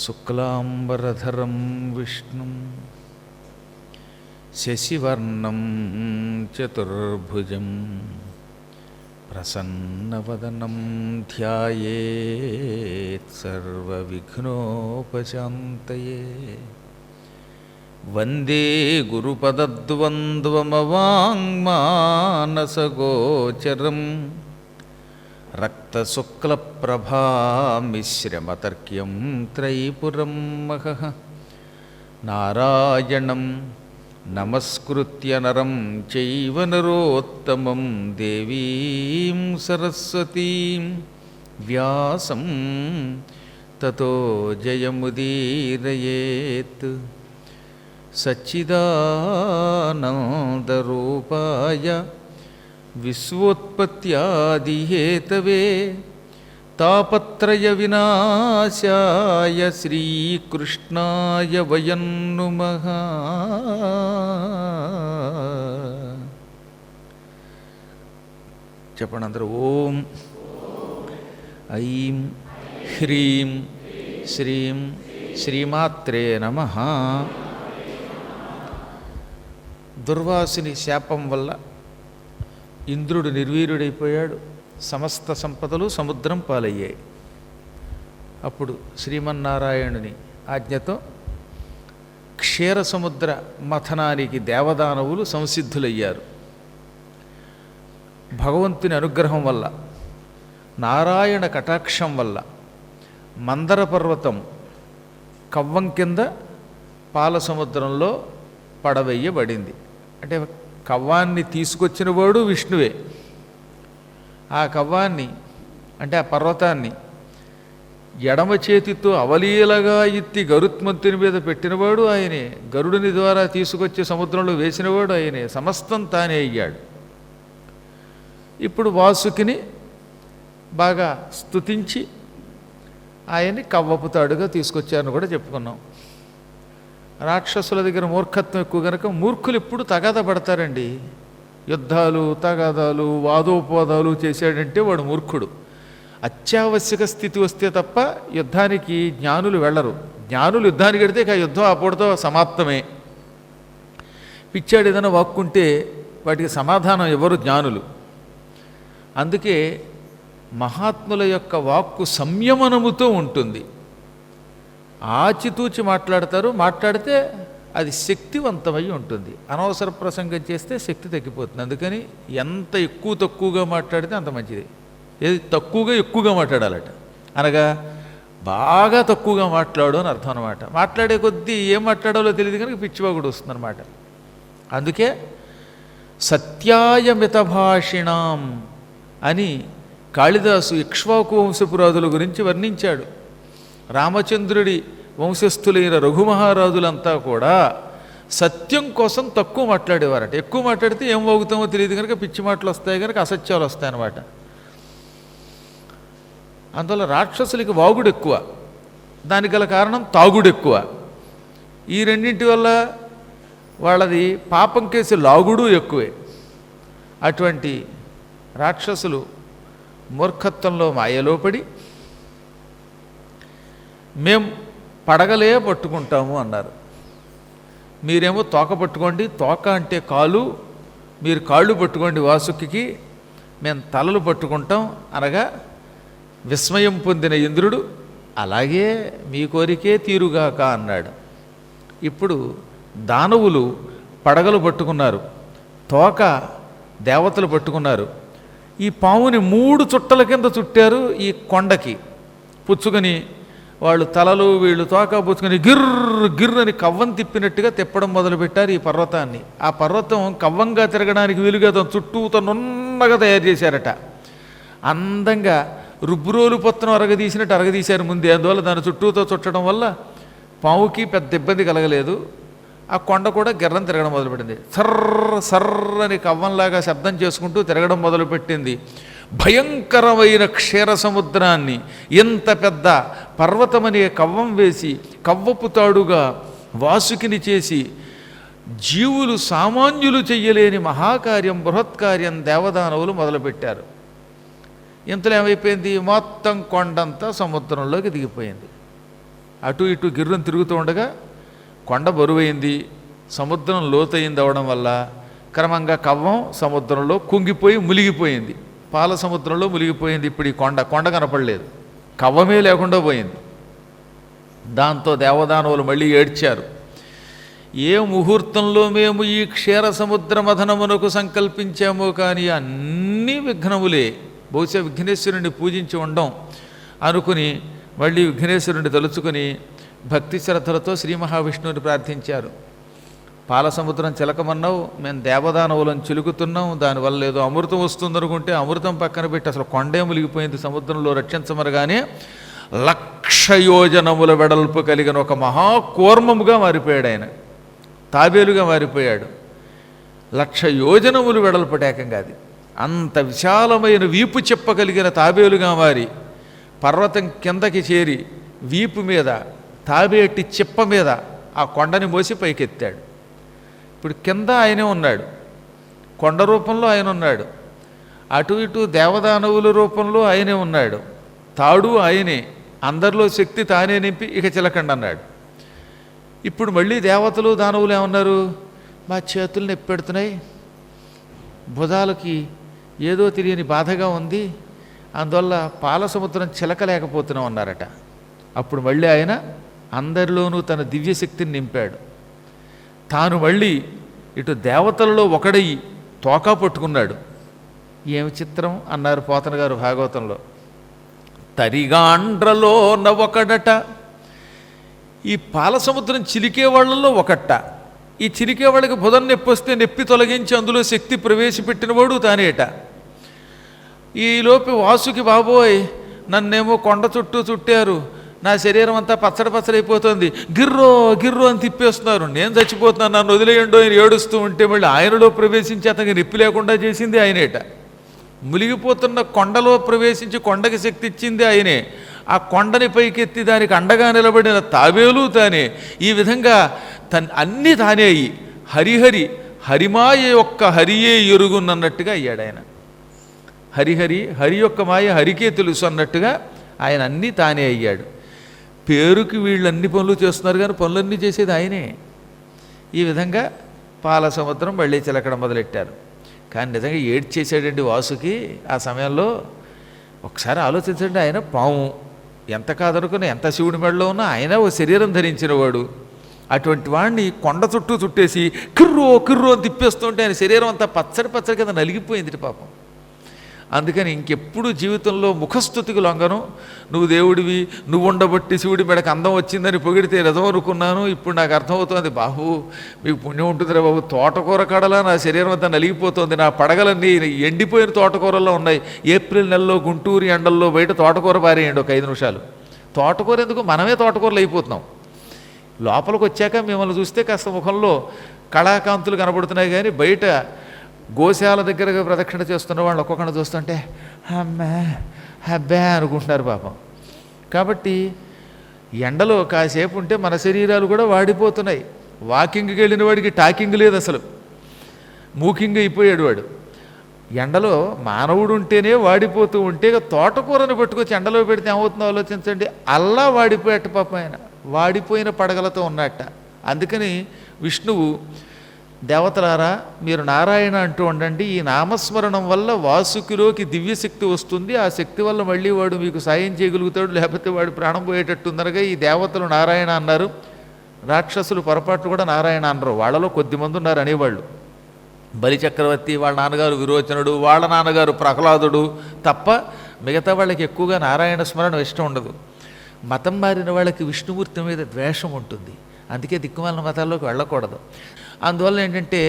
శుక్లాంబరధరం విష్ణుం శశివర్ణం చతుర్భుజం ప్రసన్నవదనం ధ్యాయేత్ సర్వవిఘ్నోపశాంతయే. వందే గురుపదద్వంద్వమవాङ्మానసగోచరం రక్తశుక్లప్రభామిశ్రమతర్క్యం త్రైపురం మహః. నారాయణం నమస్కృత్య నరం చైవ నరోత్తమం దేవీం సరస్వతీం వ్యాసం తతో జయముదీరయేత్. సచ్చిదానందరూపాయ విశ్వోత్పత్యాదిహేతవే తాపత్రయ వినాశాయ శ్రీకృష్ణాయ వయం నుమః. చెప్పండి అందరూ. ఓం ఐం హ్రీం శ్రీం శ్రీమాత్రే నమః. దుర్వాసుని శాపం వల్ల ఇంద్రుడు నిర్వీర్యుడైపోయాడు. సమస్త సంపదలు సముద్రం పాలయ్యాయి. అప్పుడు శ్రీమన్నారాయణుని ఆజ్ఞతో క్షీర సముద్ర మథనానికి దేవదానవులు సంసిద్ధులయ్యారు. భగవంతుని అనుగ్రహం వల్ల, నారాయణ కటాక్షం వల్ల మందర పర్వతం కవ్వం కింద పాల సముద్రంలో పడవేయబడింది. అంటే కవ్వాన్ని తీసుకొచ్చిన వాడు విష్ణువే. ఆ కవ్వాన్ని అంటే ఆ పర్వతాన్ని ఎడమ చేతితో అవలీలగా ఎత్తి గరుత్మంతుని మీద పెట్టినవాడు ఆయనే. గరుడుని ద్వారా తీసుకొచ్చి సముద్రంలో వేసినవాడు ఆయనే. సమస్తం తానే అయ్యాడు. ఇప్పుడు వాసుకిని బాగా స్తుతించి ఆయన్ని కవ్వపు తాడుగా తీసుకొచ్చారని కూడా చెప్పుకున్నాం. రాక్షసుల దగ్గర మూర్ఖత్వం ఎక్కువ కనుక మూర్ఖులు ఎప్పుడు తగాదా పడతారండి. యుద్ధాలు, తగాదాలు, వాదోపవాదాలు చేశాడంటే వాడు మూర్ఖుడు. అత్యావశ్యక స్థితి వస్తే తప్ప యుద్ధానికి జ్ఞానులు వెళ్ళరు. జ్ఞానులు యుద్ధానికి వెడితే ఆ యుద్ధం అప్పుడుతో సమాప్తమే. పిచ్చాడు ఏదైనా వాక్కుంటే వాటికి సమాధానం ఎవరు? జ్ఞానులు. అందుకే మహాత్ముల యొక్క వాక్కు సంయమనముతో ఉంటుంది. ఆచితూచి మాట్లాడతారు. మాట్లాడితే అది శక్తివంతమై ఉంటుంది. అనవసర ప్రసంగం చేస్తే శక్తి తగ్గిపోతుంది. అందుకని ఎంత తక్కువగా మాట్లాడితే అంత మంచిది. ఏది తక్కువగా ఎక్కువగా మాట్లాడాలట. అనగా బాగా తక్కువగా మాట్లాడు అని అర్థం అనమాట. మాట్లాడే కొద్దీ ఏం మాట్లాడాలో తెలియదు కనుక పిచ్చివాగుడు వస్తుందన్నమాట. అందుకే సత్యాయ మితభాషిణాం అని కాళిదాసు ఇక్ష్వాకు వంశపురాదుల గురించి వర్ణించాడు. రామచంద్రుడి వంశస్థులైన రఘుమహారాజులంతా కూడా సత్యం కోసం తక్కువ మాట్లాడేవారట. ఎక్కువ మాట్లాడితే ఏం వాగుతామో తెలియదు కనుక పిచ్చి మాటలు వస్తాయి కనుక అసత్యాలు వస్తాయన్నమాట. అందువల్ల రాక్షసులకి వాగుడు ఎక్కువ, దానికి గల కారణం తాగుడు ఎక్కువ. ఈ రెండింటి వల్ల వాళ్ళది పాపం కేసి లాగుడు ఎక్కువే. అటువంటి రాక్షసులు మూర్ఖత్వంలో మాయలో పడి మేం పడగలే పట్టుకుంటాము అన్నారు. మీరేమో తోక పట్టుకోండి, తోక అంటే కాలు, మీరు కాళ్ళు పట్టుకోండి వాసుకి, మేము తలలు పట్టుకుంటాం అనగా విస్మయం పొందిన ఇంద్రుడు అలాగే మీ కోరికే తీరుగాక అన్నాడు. ఇప్పుడు దానవులు పడగలు పట్టుకున్నారు, తోక దేవతలు పట్టుకున్నారు. ఈ పాముని 3 చుట్టల కింద చుట్టారు. ఈ కొండకి పుచ్చుకొని వాళ్ళు తలలు వీళ్ళు తోక పుచ్చుకొని గిర్ర గిర్రని కవ్వం తిప్పినట్టుగా తిప్పడం మొదలుపెట్టారు ఈ పర్వతాన్ని. ఆ పర్వతం కవ్వంగా తిరగడానికి వీలుగా తన చుట్టూతో నున్నగా తయారు చేశారట. అందంగా రుబ్బురోలు పొత్తనం అరగదీసినట్టు అరగదీశారు ముందే. అందువల్ల దాని చుట్టూతో చుట్టడం వల్ల పావుకి పెద్ద ఇబ్బంది కలగలేదు. ఆ కొండ కూడా గిర్రం తిరగడం మొదలుపెట్టింది. సర్ర సర్రని కవ్వంలాగా శబ్దం చేసుకుంటూ తిరగడం మొదలుపెట్టింది. భయంకరమైన క్షీర సముద్రాన్ని ఎంత పెద్ద పర్వతమనే కవ్వం వేసి కవ్వపు తాడుగా వాసుకిని చేసి జీవులు సామాన్యులు చెయ్యలేని మహాకార్యం, బృహత్కార్యం దేవదానవులు మొదలుపెట్టారు. ఇంతలో ఏమైపోయింది, మొత్తం కొండంతా సముద్రంలోకి దిగిపోయింది. అటు ఇటు గిర్రం తిరుగుతూ ఉండగా కొండ బరువైంది, సముద్రం లోతయింది అవడం వల్ల క్రమంగా కవ్వం సముద్రంలో కుంగిపోయి మునిగిపోయింది. పాల సముద్రంలో మునిగిపోయింది. ఇప్పుడు ఈ కొండ కనపడలేదు, కవ్వమే లేకుండా పోయింది. దాంతో దేవదానవులు మళ్ళీ ఏడ్చారు. ఏ ముహూర్తంలో మేము ఈ క్షీర సముద్ర మథనమునకు సంకల్పించామో కానీ అన్నీ విఘ్నములే, బహుశా విఘ్నేశ్వరుని పూజించి ఉండం అనుకుని మళ్ళీ విఘ్నేశ్వరుని తలుచుకుని భక్తి శ్రద్ధలతో శ్రీ మహావిష్ణువుని ప్రార్థించారు. పాల సముద్రం చిలకమన్నావు, మేము దేవదానవులను చిలుకుతున్నాం, దానివల్ల ఏదో అమృతం వస్తుందనుకుంటే అమృతం పక్కన పెట్టి అసలు కొండే మునిగిపోయింది, సముద్రంలో రక్షించమనగానే 1,00,000 యోజనముల వెడల్పు కలిగిన ఒక మహాకూర్మముగా మారిపోయాడు ఆయన, తాబేలుగా మారిపోయాడు. 1,00,000 యోజనములు వెడల్పటేకంగా అది అంత విశాలమైన వీపు చెప్పగలిగిన తాబేలుగా మారి పర్వతం కిందకి చేరి వీపు మీద తాబేటి చిప్ప మీద ఆ కొండని మోసి పైకెత్తాడు. ఇప్పుడు కింద ఆయనే ఉన్నాడు, కొండ రూపంలో ఆయన ఉన్నాడు, అటు ఇటు దేవదానవుల రూపంలో ఆయనే ఉన్నాడు, తాడు ఆయనే, అందరిలో శక్తి తానే నింపి ఇక చిలకండి అన్నాడు. ఇప్పుడు మళ్ళీ దేవతలు దానవులు ఏమన్నారు, మా చేతులు నొప్పి పెడుతున్నాయి, భుజాలకి ఏదో తెలియని బాధగా ఉంది, అందువల్ల పాల సముద్రం చిలకలేకపోతున్నాం అన్నారట. అప్పుడు మళ్ళీ ఆయన అందరిలోనూ తన దివ్యశక్తిని నింపాడు. తాను మళ్ళీ ఇటు దేవతలలో ఒకడయి తోకా పట్టుకున్నాడు. ఏమి చిత్రం అన్నారు పోతన గారు భాగవతంలో. తరిగాండ్రలో ఒకడట, ఈ పాల సముద్రం చిలికే వాళ్ళల్లో ఒకట. ఈ చిలికే వాళ్ళకి బుధం నొప్పి వస్తే నొప్పి తొలగించి అందులో శక్తి ప్రవేశపెట్టినవాడు తానేట. ఈలోపు వాసుకి బాబోయ్ నన్నేమో కొండ చుట్టూ చుట్టారు, నా శరీరం అంతా పచ్చడైపోతుంది, గిర్రో గిర్రో అని తిప్పేస్తున్నారు, నేను చచ్చిపోతున్నాను, నన్ను వదిలేయండో అని ఏడుస్తూ ఉంటే మళ్ళీ ఆయనలో ప్రవేశించి అతనికి నొప్పి లేకుండా చేసింది ఆయనేట. మునిగిపోతున్న కొండలో ప్రవేశించి కొండకి శక్తి ఇచ్చింది ఆయనే. ఆ కొండని పైకెత్తి దానికి అండగా నిలబడిన తాబేలు తానే. ఈ విధంగా అన్నీ తానే అయ్యి హరిమాయ యొక్క హరియే ఎరుగునన్నట్టుగా అయ్యాడు ఆయన. హరి యొక్క మాయ హరికే తెలుసు అన్నట్టుగా ఆయన అన్నీ తానే అయ్యాడు. పేరుకి వీళ్ళు అన్ని పనులు చేస్తున్నారు కానీ పనులన్నీ చేసేది ఆయనే. ఈ విధంగా పాల సముద్రం మళ్ళీ చిలకడం మొదలెట్టారు. కానీ నిజంగా ఏడ్చేసాడండి వాసుకి ఆ సమయంలో. ఒకసారి ఆలోచించండి, ఆయన పాము, ఎంత కాదనుకున్నా ఎంత శివుడి మెడలో ఉన్నా ఆయన ఓ శరీరం ధరించినవాడు. అటువంటి వాడిని కొండ చుట్టూ చుట్టేసి కిర్రో అని తిప్పేస్తుంటే ఆయన శరీరం అంతా పచ్చడి కింద నలిగిపోయింది పాపం. అందుకని ఇంకెప్పుడు జీవితంలో ముఖస్థుతికి లొంగను. నువ్వు దేవుడివి, నువ్వు ఉండబట్టి శివుడి మెడకు అందం వచ్చిందని పొగిడితే రథం అనుకున్నాను, ఇప్పుడు నాకు అర్థమవుతుంది, బాబు మీకు పుణ్యం ఉంటుందిరా బాబు, తోటకూర కడలా నా శరీరం అంతా నలిగిపోతుంది, నా పడగలన్నీ ఎండిపోయిన తోటకూరల్లో ఉన్నాయి. ఏప్రిల్ నెలలో గుంటూరు ఎండల్లో బయట తోటకూర పారేయండి ఒక 5 నిమిషాలు. తోటకూర ఎందుకు, మనమే తోటకూరలు అయిపోతున్నాం. లోపలికి వచ్చాక మిమ్మల్ని చూస్తే కాస్త ముఖంలో కళాకాంతులు కనబడుతున్నాయి కానీ బయట గోశాల దగ్గరగా ప్రదక్షిణ చేస్తున్న వాళ్ళు ఒక్కొక్కరిని చూస్తుంటే అబ్బా అనుకుంటున్నారు పాపం. కాబట్టి ఎండలో కాసేపు ఉంటే మన శరీరాలు కూడా వాడిపోతున్నాయి. వాకింగ్కి వెళ్ళిన వాడికి టాకింగ్ లేదు, అసలు మూకింగ్ అయిపోయాడు వాడు. ఎండలో మానవుడు ఉంటేనే వాడిపోతూ ఉంటే తోటకూరను పెట్టుకొచ్చి ఎండలో పెడితే ఏమవుతుందో ఆలోచించండి. అల్లా వాడిపోయేట పాపం, ఆయన వాడిపోయిన పడగలతో ఉన్నట్ట. అందుకని విష్ణువు దేవతలారా మీరు నారాయణ అంటూ ఉండండి, ఈ నామస్మరణం వల్ల వాసుకిలోకి దివ్యశక్తి వస్తుంది, ఆ శక్తి వల్ల మళ్ళీ వాడు మీకు సాయం చేయగలుగుతాడు, లేకపోతే వాడు ప్రాణం పోయేటట్టుందనగా ఈ దేవతలు నారాయణ అన్నారు. రాక్షసులు పొరపాట్లు కూడా నారాయణ అన్నారు. వాళ్ళలో కొద్దిమంది ఉన్నారు అనేవాళ్ళు. బలిచక్రవర్తి వాళ్ళ నాన్నగారు విరోచనుడు, వాళ్ళ నాన్నగారు ప్రహ్లాదుడు తప్ప మిగతా వాళ్ళకి ఎక్కువగా నారాయణ స్మరణ ఇష్టం ఉండదు. మతం మారిన వాళ్ళకి విష్ణుమూర్తి మీద ద్వేషం ఉంటుంది, అందుకే దిక్కుమాలిన మతాల్లోకి వెళ్ళకూడదు. అందువల్ల ఏంటంటే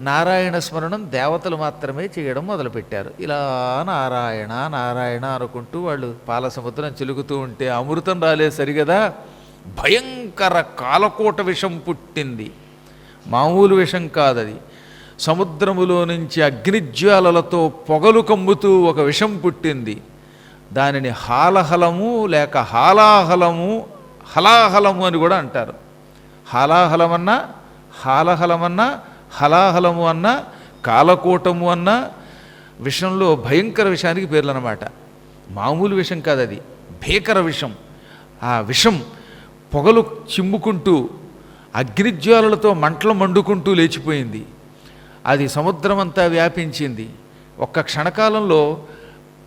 నారాయణ స్మరణం దేవతలు మాత్రమే చేయడం మొదలుపెట్టారు. ఇలా నారాయణ నారాయణ అనుకుంటూ వాళ్ళు పాల సముద్రం చిలుకుతూ ఉంటే అమృతం రాలేదు సరిగదా, భయంకర కాలకోట విషం పుట్టింది. మామూలు విషం కాదది. సముద్రములో నుంచి అగ్నిజ్వాలలతో పొగలు కమ్ముతూ ఒక విషం పుట్టింది. దానిని హాలహలము లేక హలాహలము అని కూడా అంటారు. హాలాహలమన్నా, హాలహలమన్నా, హలాహలము అన్నా, కాలకూటము అన్నా విషంలో భయంకర విషానికి పేర్లు అన్నమాట. మామూలు విషం కాదు, అది భీకర విషం. ఆ విషం పొగలు చిమ్ముకుంటూ అగ్నిజ్వాలలతో మంటలు మండుకుంటూ లేచిపోయింది. అది సముద్రం అంతా వ్యాపించింది. ఒక్క క్షణకాలంలో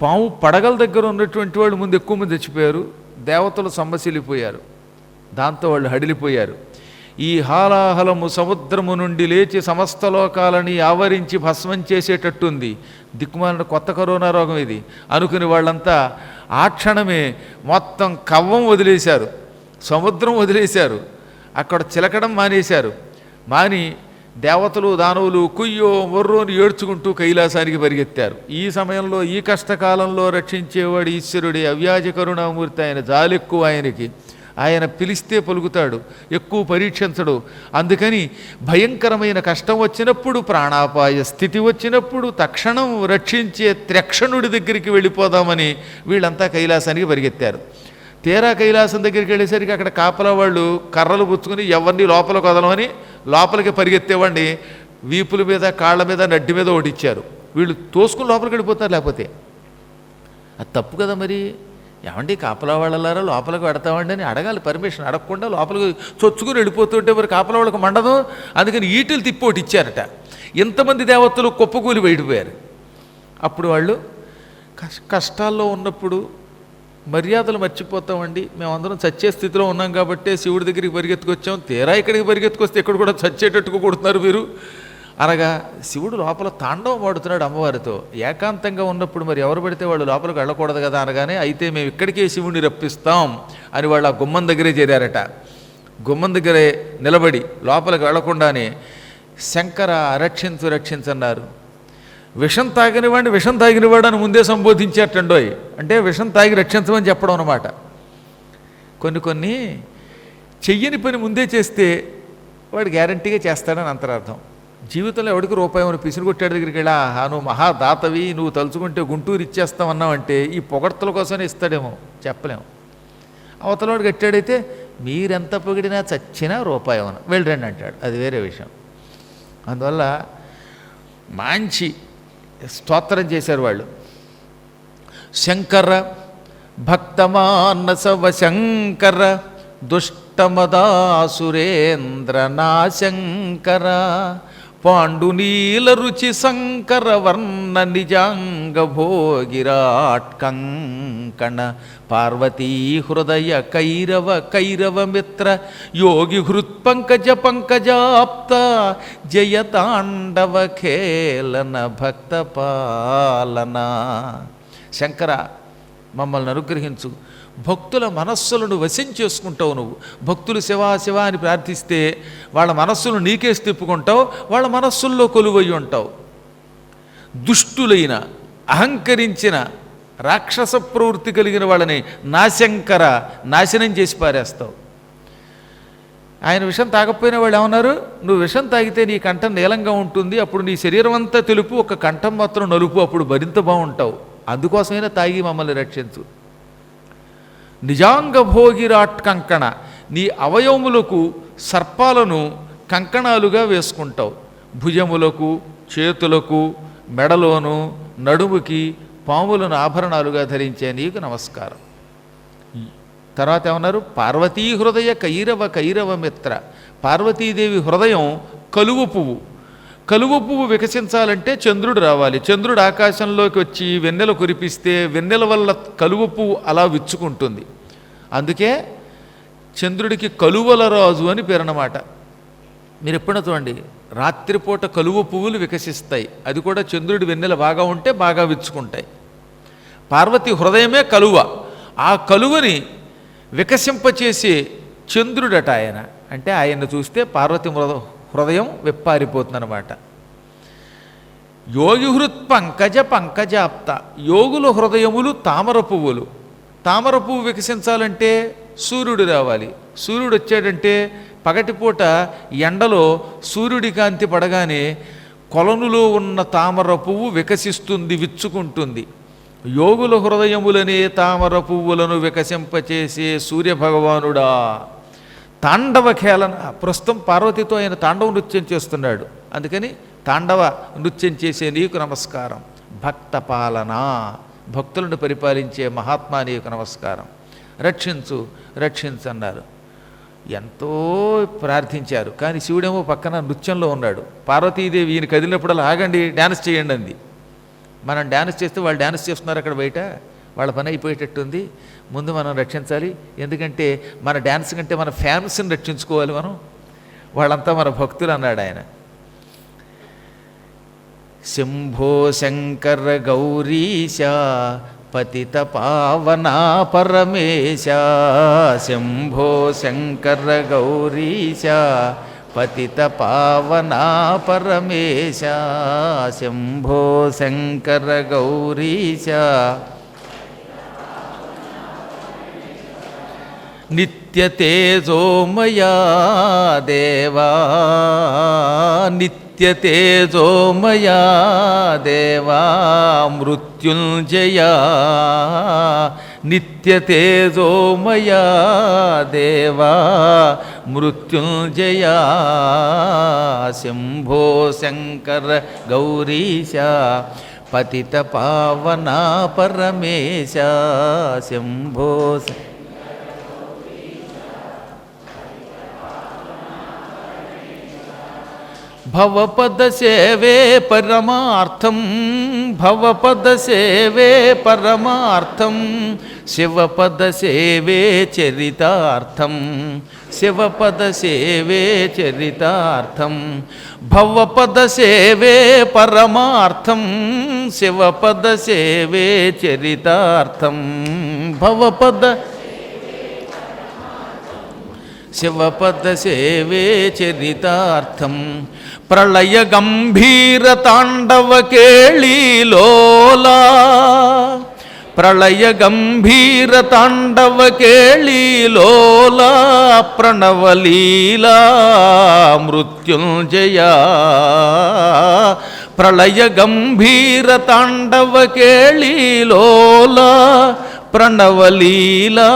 పాము పడగల దగ్గర ఉన్నటువంటి వాళ్ళు ముందు ఎక్కువ మంది చచ్చిపోయారు. దేవతలు సమ్మసిల్లిపోయారు. దాంతో వాళ్ళు హడిలిపోయారు. ఈ హాలాహలము సముద్రము నుండి లేచి సమస్త లోకాలని ఆవరించి భస్మం చేసేటట్టుంది. దిక్కుమాలిన కొత్త కరోనా రోగం ఇది అనుకుని వాళ్ళంతా ఆ క్షణమే మొత్తం కవ్వం వదిలేశారు, సముద్రం వదిలేశారు, అక్కడ చిలకడం మానేశారు. మాని దేవతలు దానవులు కుయ్యో మొర్రోని ఏడ్చుకుంటూ కైలాసానికి పరిగెత్తారు. ఈ సమయంలో ఈ కష్టకాలంలో రక్షించేవాడు ఈశ్వరుడే, అవ్యాజ కరుణామూర్తి. ఆయన జాలెక్కువ ఆయనకి. ఆయన పిలిస్తే పలుకుతాడు, ఎక్కువ పరీక్షించడు. అందుకని భయంకరమైన కష్టం వచ్చినప్పుడు, ప్రాణాపాయ స్థితి వచ్చినప్పుడు తక్షణం రక్షించే త్రక్షణుడి దగ్గరికి వెళ్ళిపోదామని వీళ్ళంతా కైలాసానికి పరిగెత్తారు. తీరా కైలాసం దగ్గరికి వెళ్ళేసరికి అక్కడ కాపలా వాళ్ళు కర్రలు పుచ్చుకుని ఎవరిని లోపలికి వదలమని లోపలికి పరిగెత్తేవాడిని వీపుల మీద కాళ్ళ మీద నడ్డి మీద ఓటిచ్చారు. వీళ్ళు తోసుకుని లోపలికి వెళ్ళిపోతారు. లేకపోతే అది తప్పు కదా. మరి ఏమండి కాపలా వాళ్ళలారా లోపలికి పెడతామండి అని అడగాలి, పర్మిషన్ అడగకుండా లోపలికి చొచ్చుకుని వెళ్ళిపోతుంటే మరి కాపలా వాళ్ళకి మండదు. అందుకని ఈటలు తిప్పి ఒకటి ఇచ్చారట. ఎంతమంది దేవతలు కుప్పకూలి బయటపోయారు. అప్పుడు వాళ్ళు కష్టాల్లో ఉన్నప్పుడు మర్యాదలు మర్చిపోతామండి, మేమందరం చచ్చే స్థితిలో ఉన్నాం కాబట్టి శివుడి దగ్గరికి పరిగెత్తుకొచ్చాం, తీరా ఇక్కడికి పరిగెత్తుకొస్తే ఇక్కడ కూడా చచ్చేటట్టుకు కొడుతున్నారు మీరు అనగా, శివుడు లోపల తాండవం ఆడుతున్నాడు అమ్మవారితో. ఏకాంతంగా ఉన్నప్పుడు మరి ఎవరు పడితే వాళ్ళు లోపలికి వెళ్ళకూడదు కదా అనగానే, అయితే మేము ఇక్కడికే శివుడిని రప్పిస్తాం అని వాళ్ళు ఆ గుమ్మం దగ్గరే చేరారట. గుమ్మం దగ్గరే నిలబడి లోపలికి వెళ్లకుండానే శంకర రక్షించు రక్షించన్నారు. విషం తాగినవాడిని విషం తాగినవాడు అని ముందే సంబోధించేటండోయ్. అంటే విషం తాగి రక్షించమని చెప్పడం అన్నమాట. కొన్ని చెయ్యని పని ముందే చేస్తే వాడు గ్యారంటీగా చేస్తాడని అంతరార్థం. జీవితంలో ఎవడికి రూపాయి అని పిసిని కొట్టాడు దగ్గరికి వెళ్ళా, నువ్వు మహాదాతవి, నువ్వు తలుచుకుంటే గుంటూరు ఇచ్చేస్తామన్నావంటే ఈ పొగడ్తల కోసమే ఇస్తాడేమో చెప్పలేము. అవతలవాడు కట్టాడైతే మీరెంత పొగిడినా చచ్చినా రూపాయి అవన వెళ్ళండి అంటాడు, అది వేరే విషయం. అందువల్ల మంచి స్తోత్రం చేశారు వాళ్ళు. శంకర భక్తమానసవ శంకర దుష్టమదాసురేంద్ర నాశంకర పాండునీల రుచి శంకర వర్ణ నిజాంగ భోగిరాట్ కంకణ పార్వతీ హృదయ కైరవ కైరవ మిత్ర యోగి హృత్పంకజ పంకజాప్త జయతాండవ ఖేళన భక్త పాలన. శంకర మమ్మల్ని అనుగ్రహించు, భక్తుల మనస్సులను వశం చేసుకుంటావు నువ్వు. భక్తులు శివా శివ అని ప్రార్థిస్తే వాళ్ళ మనస్సును నీకేసి తిప్పుకుంటావు, వాళ్ళ మనస్సుల్లో కొలువై ఉంటావు. దుష్టులైన అహంకరించిన రాక్షస ప్రవృత్తి కలిగిన వాళ్ళని నాశంకర నాశనం చేసి పారేస్తావు. ఆయన విషం తాగకపోయిన వాళ్ళు ఏమన్నారు, నువ్వు విషం తాగితే నీ కంఠం నీలంగా ఉంటుంది, అప్పుడు నీ శరీరం అంతా తెలుపు, ఒక కంఠం మాత్రం నలుపు, అప్పుడు మరింత బాగుంటావు. అందుకోసమైనా తాగి మమ్మల్ని రక్షించు. నిజాంగ భోగిరాట్ కంకణ, నీ అవయవములకు సర్పాలను కంకణాలుగా వేసుకుంటావు. భుజములకు చేతులకు మెడలోను నడుముకి పాములను ఆభరణాలుగా ధరించే నీకు నమస్కారం. తర్వాత ఏమన్నారు, పార్వతీ హృదయ కైరవ కైరవ మిత్ర. పార్వతీదేవి హృదయం కలువ పువ్వు. కలువ పువ్వు వికసించాలంటే చంద్రుడు రావాలి. చంద్రుడు ఆకాశంలోకి వచ్చి వెన్నెల కురిపిస్తే వెన్నెల వల్ల కలువ పువ్వు అలా విచ్చుకుంటుంది. అందుకే చంద్రుడికి కలువల రాజు అని పేరన్నమాట. మీరు ఎప్పుడైనా చూడండి, రాత్రిపూట కలువ పువ్వులు వికసిస్తాయి. అది కూడా చంద్రుడి వెన్నెల బాగా ఉంటే బాగా విచ్చుకుంటాయి. పార్వతి హృదయమే కలువ. ఆ కలువని వికసింపచేసే చంద్రుడట ఆయన. అంటే ఆయన్ని చూస్తే పార్వతి హృదయం విప్పారిపోతుందన్నమాట. యోగి హృత్ పంకజ పంకజాప్త. యోగుల హృదయములు తామర పువ్వులు. తామర పువ్వు వికసించాలంటే సూర్యుడు రావాలి. సూర్యుడు వచ్చాడంటే పగటిపూట ఎండలో సూర్యుడి కాంతి పడగానే కొలనులో ఉన్న తామర పువ్వు వికసిస్తుంది, విచ్చుకుంటుంది. యోగుల హృదయములనే తామర పువ్వులను వికసింపచేసే సూర్యభగవానుడా. తాండవ ఖేళన. ప్రస్తుతం పార్వతితో ఆయన తాండవ నృత్యం చేస్తున్నాడు. అందుకని తాండవ నృత్యం చేసే నీకు నమస్కారం. భక్త పాలన, భక్తులను పరిపాలించే మహాత్మా నీకు నమస్కారం. రక్షించు రక్షించన్నారు. ఎంతో ప్రార్థించారు. కానీ శివుడేమో పక్కన నృత్యంలో ఉన్నాడు. పార్వతీదేవి ఈయన కదిలినప్పుడల్లా ఆగండి, డ్యాన్స్ చేయండి అంది. మనం డ్యాన్స్ చేస్తే వాళ్ళు డ్యాన్స్ చేస్తున్నారు అక్కడ బయట, వాళ్ళ పని అయిపోయేటట్టుంది, ముందు మనం రక్షించాలి. ఎందుకంటే మన డ్యాన్స్ కంటే మన ఫ్యాన్స్ని రక్షించుకోవాలి మనం, వాళ్ళంతా మన భక్తులు అన్నాడు ఆయన. శంభో శంకర గౌరీశ పతిత పావనా పరమేశ, శంభో శంకర గౌరీశ పతిత పావనా పరమేశ, శంభో శంకర గౌరీశ నిత్య తేజోమయా దేవా, నిత్య తేజోమయా దేవా మృత్యుంజయా, నిత్య తేజోమయా దేవా మృత్యుంజయా, శంభో శంకర గౌరీశ పతిత పావనా పరమేశ, శంభో భవపద సేవే పరమార్థం, భవపద సేవే పరమార్థం, శివపద సేవే చరితార్థం, శివపద సేవే చరితార్థం, భవపద సేవే పరమార్థం, శివపద సేవే చరితార్థం, భవపద శివపద సేవే చరితార్థం, ప్రళయ గంభీర తాండవ కేళీలోలా, ప్రళయ గంభీర తాండవ కేళీలోలా, ప్రణవలీలా మృత్యుంజయా, ప్రళయ గంభీర తాండవ కేళీలోలా, ప్రణవలీలా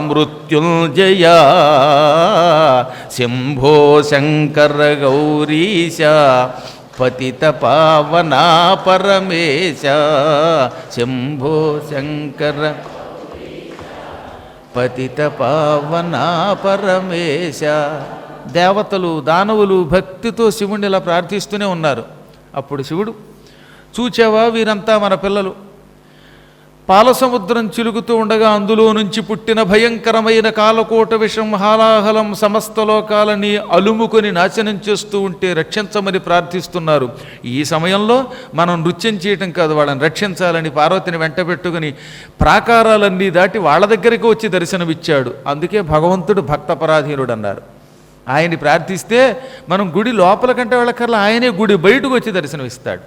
మృత్యుంజయా, శంభో శంకర గౌరీశ పతిత పావనా పరమేశ, శంభో శంకర పతిత పావనా పరమేశ. దేవతలు దానవులు భక్తితో శివుణ్ణి ఇలా ప్రార్థిస్తూనే ఉన్నారు. అప్పుడు శివుడు, చూచావా వీరంతా మన పిల్లలు, పాలసముద్రం చిలుగుతూ ఉండగా అందులో నుంచి పుట్టిన భయంకరమైన కాలకోట విషం హాలాహలం సమస్త లోకాలని అలుముకొని నాశనం చేస్తూ ఉంటే రక్షించమని ప్రార్థిస్తున్నారు. ఈ సమయంలో మనం నృత్యం చేయటం కాదు, వాళ్ళని రక్షించాలని పార్వతిని వెంట పెట్టుకుని ప్రాకారాలన్నీ దాటి వాళ్ళ దగ్గరికి వచ్చి దర్శనమిచ్చాడు. అందుకే భగవంతుడు భక్తపరాధీనుడు అన్నారు. ఆయన్ని ప్రార్థిస్తే మనం గుడి లోపల కంటే వెళ్ళకల్లా ఆయనే గుడి బయటకు వచ్చి దర్శనమిస్తాడు.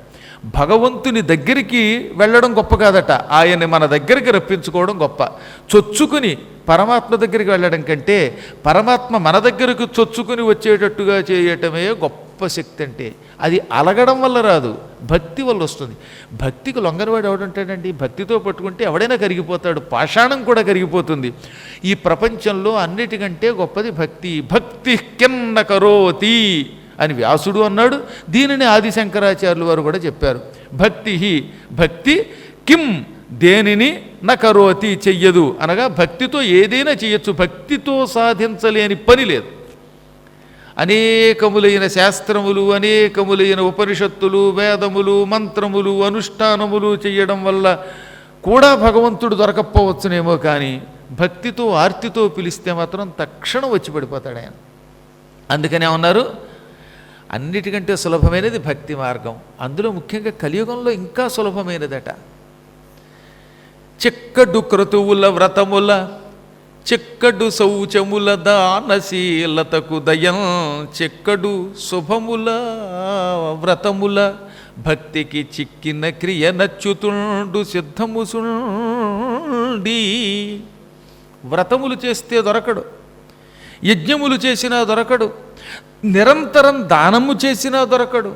భగవంతుని దగ్గరికి వెళ్ళడం గొప్ప కాదట, ఆయన్ని మన దగ్గరికి రప్పించుకోవడం గొప్ప. చొచ్చుకుని పరమాత్మ దగ్గరికి వెళ్ళడం కంటే పరమాత్మ మన దగ్గరకు చొచ్చుకుని వచ్చేటట్టుగా చేయటమే గొప్ప శక్తి. అంటే అది అలగడం వల్ల రాదు, భక్తి వల్ల వస్తుంది. భక్తికి లొంగనివాడు ఎవడుంటాడండి? భక్తితో పట్టుకుంటే ఎవడైనా కరిగిపోతాడు, పాషాణం కూడా కరిగిపోతుంది. ఈ ప్రపంచంలో అన్నిటికంటే గొప్పది భక్తి. భక్తి కిన్న కరోతి అని వ్యాసుడు అన్నాడు. దీనిని ఆదిశంకరాచార్యులు వారు కూడా చెప్పారు. భక్తి భక్తి కిం దేనిని నకరోతి చెయ్యదు అనగా భక్తితో ఏదైనా చెయ్యొచ్చు, భక్తితో సాధించలేని పని లేదు. అనేకములైన శాస్త్రములు, అనేకములైన ఉపనిషత్తులు, వేదములు, మంత్రములు, అనుష్ఠానములు చేయడం వల్ల కూడా భగవంతుడు దొరకపోవచ్చునేమో, కానీ భక్తితో ఆర్తితో పిలిస్తే మాత్రం తక్షణం వచ్చి పడిపోతాడు ఆయన. అందుకనే ఉన్నారు అన్నిటికంటే సులభమైనది భక్తి మార్గం. అందులో ముఖ్యంగా కలియుగంలో ఇంకా సులభమైనదట. చిక్కడు క్రతువుల వ్రతముల, చిక్కడు శౌచముల దానశీలతకు దయం, చిక్కడు శుభముల వ్రతముల భక్తికి చిక్కిన క్రియ నచ్చుతుండు సిద్ధముసుండి. వ్రతములు చేస్తే దొరకడు, యజ్ఞములు చేసినా దొరకడు, నిరంతరం దానము చేసినా దొరకడు,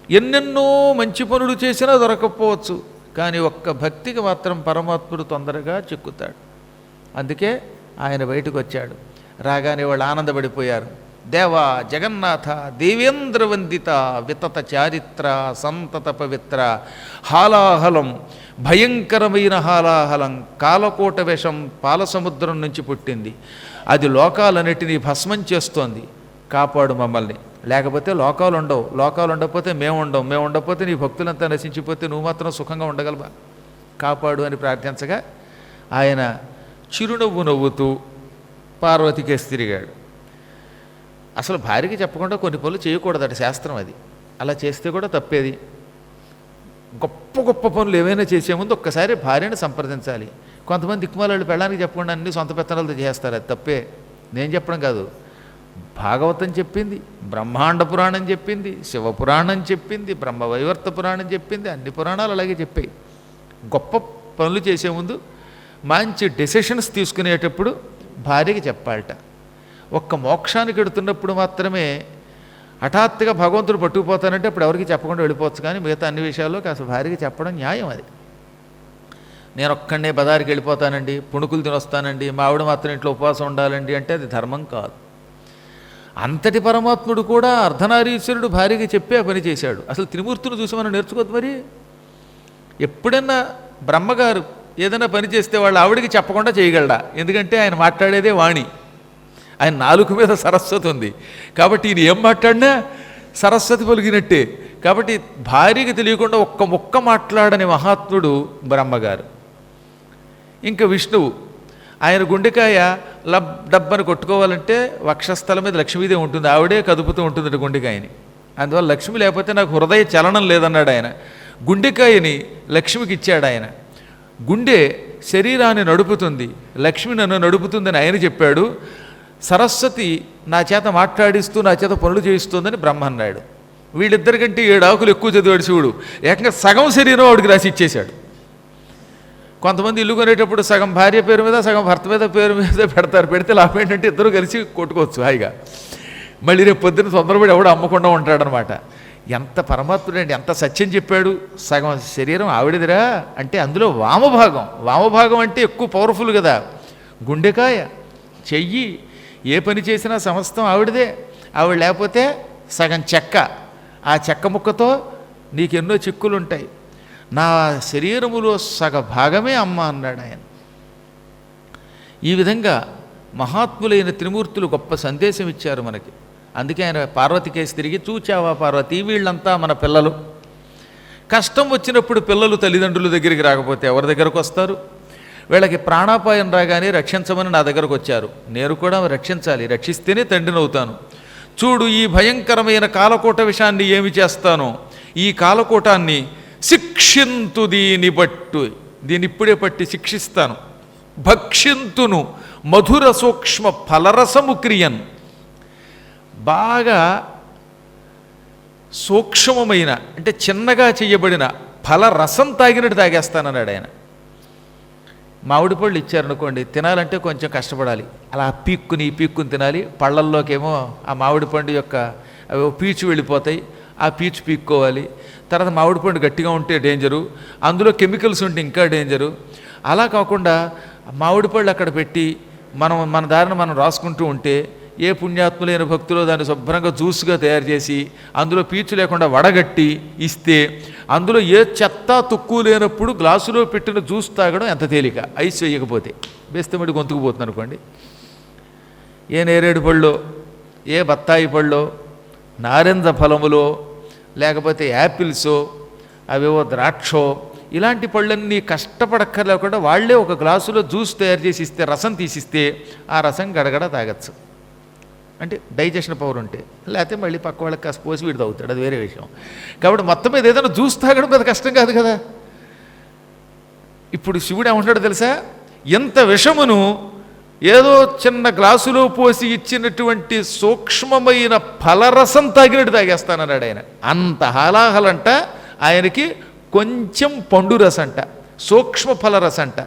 ఎన్నెన్నో మంచి పనులు చేసినా దొరకపోవచ్చు, కానీ ఒక్క భక్తికి మాత్రం పరమాత్ముడు తొందరగా చిక్కుతాడు. అందుకే ఆయన బయటకు వచ్చాడు. రాగానే వాళ్ళు ఆనందపడిపోయారు. దేవా జగన్నాథ దేవేంద్రవందిత వితత చారిత్ర సంతత పవిత్ర హాలాహలం భయంకరమైన హాలాహలం కాలకోట విషం పాలసముద్రం నుంచి పుట్టింది. అది లోకాలన్నిటినీ భస్మం చేస్తోంది. కాపాడు మమ్మల్ని, లేకపోతే లోకాలు ఉండవు, లోకాలు ఉండకపోతే మేము ఉండకపోతే నీ భక్తులంతా నశించిపోతే నువ్వు మాత్రం సుఖంగా ఉండగలవా, కాపాడు అని ప్రార్థించగా ఆయన చిరునవ్వు నవ్వుతూ పార్వతికేసి తిరిగాడు. అసలు భార్యకి చెప్పకుండా కొన్ని పనులు చేయకూడదట, శాస్త్రం అది. అలా చేస్తే కూడా తప్పేది. గొప్ప గొప్ప పనులు ఏమైనా చేసే ముందు ఒక్కసారి భార్యను సంప్రదించాలి. కొంతమంది దిక్కుమాలాళ్ళు పెళ్ళడానికి చెప్పకుండా అన్ని సొంత పెత్తనాలతో చేస్తారు, అది తప్పే. నేను చెప్పడం కాదు, భాగవతం చెప్పింది, బ్రహ్మాండ పురాణం చెప్పింది, శివపురాణం చెప్పింది, బ్రహ్మవైవర్త పురాణం చెప్పింది, అన్ని పురాణాలు అలాగే చెప్పాయి. గొప్ప పనులు చేసే ముందు మంచి డెసిషన్స్ తీసుకునేటప్పుడు భార్యకి చెప్పాలట. ఒక్క మోక్షానికి ఎడుతున్నప్పుడు మాత్రమే హఠాత్తుగా భగవంతుడు పట్టుకుపోతానంటే అప్పుడు ఎవరికి చెప్పకుండా వెళ్ళిపోవచ్చు, కానీ మిగతా అన్ని విషయాల్లో కాస్త భార్యకి చెప్పడం న్యాయం. అది నేను ఒక్కడే బజారుకి వెళ్ళిపోతానండి, పుణుకులు తినొస్తానండి, మా ఆవిడ మాత్రం ఇంట్లో ఉపవాసం ఉండాలండి అంటే అది ధర్మం కాదు. అంతటి పరమాత్ముడు కూడా అర్ధనారీశ్వరుడు భార్యకి చెప్పే పని చేశాడు. అసలు త్రిమూర్తులు చూసి మనం నేర్చుకోవద్దు. మరి ఎప్పుడన్నా బ్రహ్మగారు ఏదైనా పని చేస్తే వాళ్ళు ఆవిడికి చెప్పకుండా చేయగలడా? ఎందుకంటే ఆయన మాట్లాడేదే వాణి, ఆయన నాలుగు మీద సరస్వతి ఉంది కాబట్టి ఈయన ఏం మాట్లాడినా సరస్వతి పలికినట్టే. కాబట్టి భార్యకి తెలియకుండా ఒక్క ముక్క మాట్లాడని మహాత్ముడు బ్రహ్మగారు. ఇంకా విష్ణువు, ఆయన గుండెకాయ డబ్బని కొట్టుకోవాలంటే వక్షస్థలం మీద లక్ష్మీదేవి ఉంటుంది, ఆవిడే కదుపుతూ ఉంటుంది గుండెకాయని. అందువల్ల లక్ష్మి లేకపోతే నాకు హృదయ చలనం లేదన్నాడు ఆయన. గుండెకాయని లక్ష్మికి ఇచ్చాడు ఆయన. గుండె శరీరాన్ని నడుపుతుంది, లక్ష్మి నన్ను నడుపుతుందని ఆయన చెప్పాడు. సరస్వతి నా చేత మాట్లాడిస్తూ నా చేత పనులు చేయిస్తుందని బ్రహ్మ అన్నాడు. వీళ్ళిద్దరికంటే 7 ఆకులు ఎక్కువ చదివాడు శివుడు. ఏకంగా సగం శరీరం ఆవిడికి రాసి ఇచ్చేశాడు. కొంతమంది ఇల్లు కొనేటప్పుడు సగం భార్య పేరు మీద సగం భర్త మీద పేరు మీద పెడతారు. పెడితే లాభం ఏంటంటే ఇద్దరు కలిసి కొట్టుకోవచ్చు హాయిగా. మళ్ళీ రేపు పొద్దున్న తొందరపడి ఎవడు అమ్మకుండా ఉంటాడనమాట. ఎంత పరమాత్ముడండి, ఎంత సత్యం చెప్పాడు. సగం శరీరం ఆవిడదిరా అంటే అందులో వామభాగం అంటే ఎక్కువ పవర్ఫుల్ కదా. గుండెకాయ, చెయ్యి, ఏ పని చేసినా సమస్తం ఆవిడదే. ఆవిడ లేకపోతే సగం చెక్క, ఆ చెక్క ముక్కతో నీకెన్నో చిక్కులు ఉంటాయి. నా శరీరములో సగ భాగమే అమ్మ అన్నాడు ఆయన. ఈ విధంగా మహాత్ములైన త్రిమూర్తులు గొప్ప సందేశం ఇచ్చారు మనకి. అందుకే ఆయన పార్వతికేసి తిరిగి, చూచావా పార్వతి, వీళ్ళంతా మన పిల్లలు. కష్టం వచ్చినప్పుడు పిల్లలు తల్లిదండ్రుల దగ్గరికి రాకపోతే ఎవరి దగ్గరకు వస్తారు? వీళ్ళకి ప్రాణాపాయం రాగానే రక్షించమని నా దగ్గరకు వచ్చారు. నేను కూడా రక్షించాలి, రక్షిస్తేనే తండ్రిని అవుతాను. చూడు, ఈ భయంకరమైన కాలకోట విషయాన్ని ఏమి చేస్తానో, ఈ కాలకోటాన్ని శిక్షింతు, దీన్ని ఇప్పుడే పట్టి శిక్షిస్తాను. భక్షింతును మధుర సూక్ష్మ ఫలరసము క్రియన్, బాగా సూక్ష్మమైన అంటే చిన్నగా చేయబడిన ఫలరసం తాగినట్టు తాగేస్తానన్నాడు ఆయన. మామిడి పళ్ళు ఇచ్చారనుకోండి, తినాలంటే కొంచెం కష్టపడాలి, అలా పీక్కుని తినాలి. పళ్ళల్లోకేమో ఆ మామిడి పండు యొక్క పీచు వెళ్ళిపోతాయి, ఆ పీచు పీక్కోవాలి. తర్వాత మామిడి పండు గట్టిగా ఉంటే డేంజరు, అందులో కెమికల్స్ ఉంటే ఇంకా డేంజరు. అలా కాకుండా మామిడి పళ్ళు అక్కడ పెట్టి మన దారిని మనం రాసుకుంటూ ఉంటే ఏ పుణ్యాత్ములైన భక్తులు దాన్ని శుభ్రంగా జ్యూస్గా తయారు చేసి అందులో పీచు లేకుండా వడగట్టి ఇస్తే, అందులో ఏ చెత్త తుక్కు లేనప్పుడు గ్లాసులో పెట్టిన జ్యూస్ తాగడం ఎంత తేలిక, ఐస్ వేయకపోతే. వేస్తే మడి గొంతుకుపోతుంది అనుకోండి. ఏ నేరేడు పళ్ళో, ఏ బత్తాయి పళ్ళో, నారింజ ఫలములో, లేకపోతే యాపిల్సో, అవేవో ద్రాక్షో, ఇలాంటి పళ్ళన్నీ కష్టపడక్కర్లేకుండా వాళ్లే ఒక గ్లాసులో జ్యూస్ తయారు చేసి ఇస్తే, రసం తీసిస్తే ఆ రసం గడగడ తాగచ్చు. అంటే డైజెషన్ పవర్ ఉంటే, లేకపోతే మళ్ళీ పక్క వాళ్ళకి కాస్త పోసి వీడు తాగుతాడు, అది వేరే విషయం. కాబట్టి మొత్తం మీద ఏదైనా జ్యూస్ తాగడం పెద్ద కష్టం కాదు కదా. ఇప్పుడు శివుడు ఏమంటాడో తెలుసా? ఎంత విషమును ఏదో చిన్న గ్లాసులో పోసి ఇచ్చినటువంటి సూక్ష్మమైన ఫలరసం తాగినట్టు తాగేస్తానన్నాడు ఆయన. అంత హాలాహలంట ఆయనకి. కొంచెం పండు రసంట, సూక్ష్మ ఫలరసంట.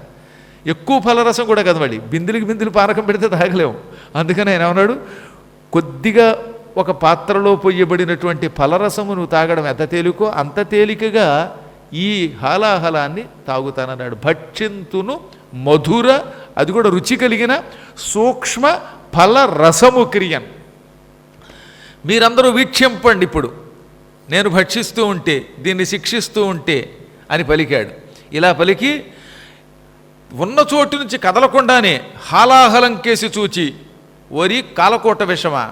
ఎక్కువ ఫలరసం కూడా కదా, మళ్ళీ బిందులు పానకం పెడితే తాగలేము. అందుకని ఆయన ఏమన్నాడు, కొద్దిగా ఒక పాత్రలో పొయ్యబడినటువంటి ఫలరసము నువ్వు తాగడం ఎంత తేలికో అంత తేలికగా ఈ హాలాహలాన్ని తాగుతానన్నాడు. భక్షింతును మధుర, అది కూడా రుచి కలిగిన సూక్ష్మ ఫల రసము క్రియన్. మీరందరూ వీక్షింపండి ఇప్పుడు, నేను భక్షిస్తూ ఉంటే, దీన్ని శిక్షిస్తూ ఉంటే అని పలికాడు. ఇలా పలికి ఉన్న చోటు నుంచి కదలకుండానే హాలాహలం కేసి చూచి, ఓరి కాలకోట విషమా,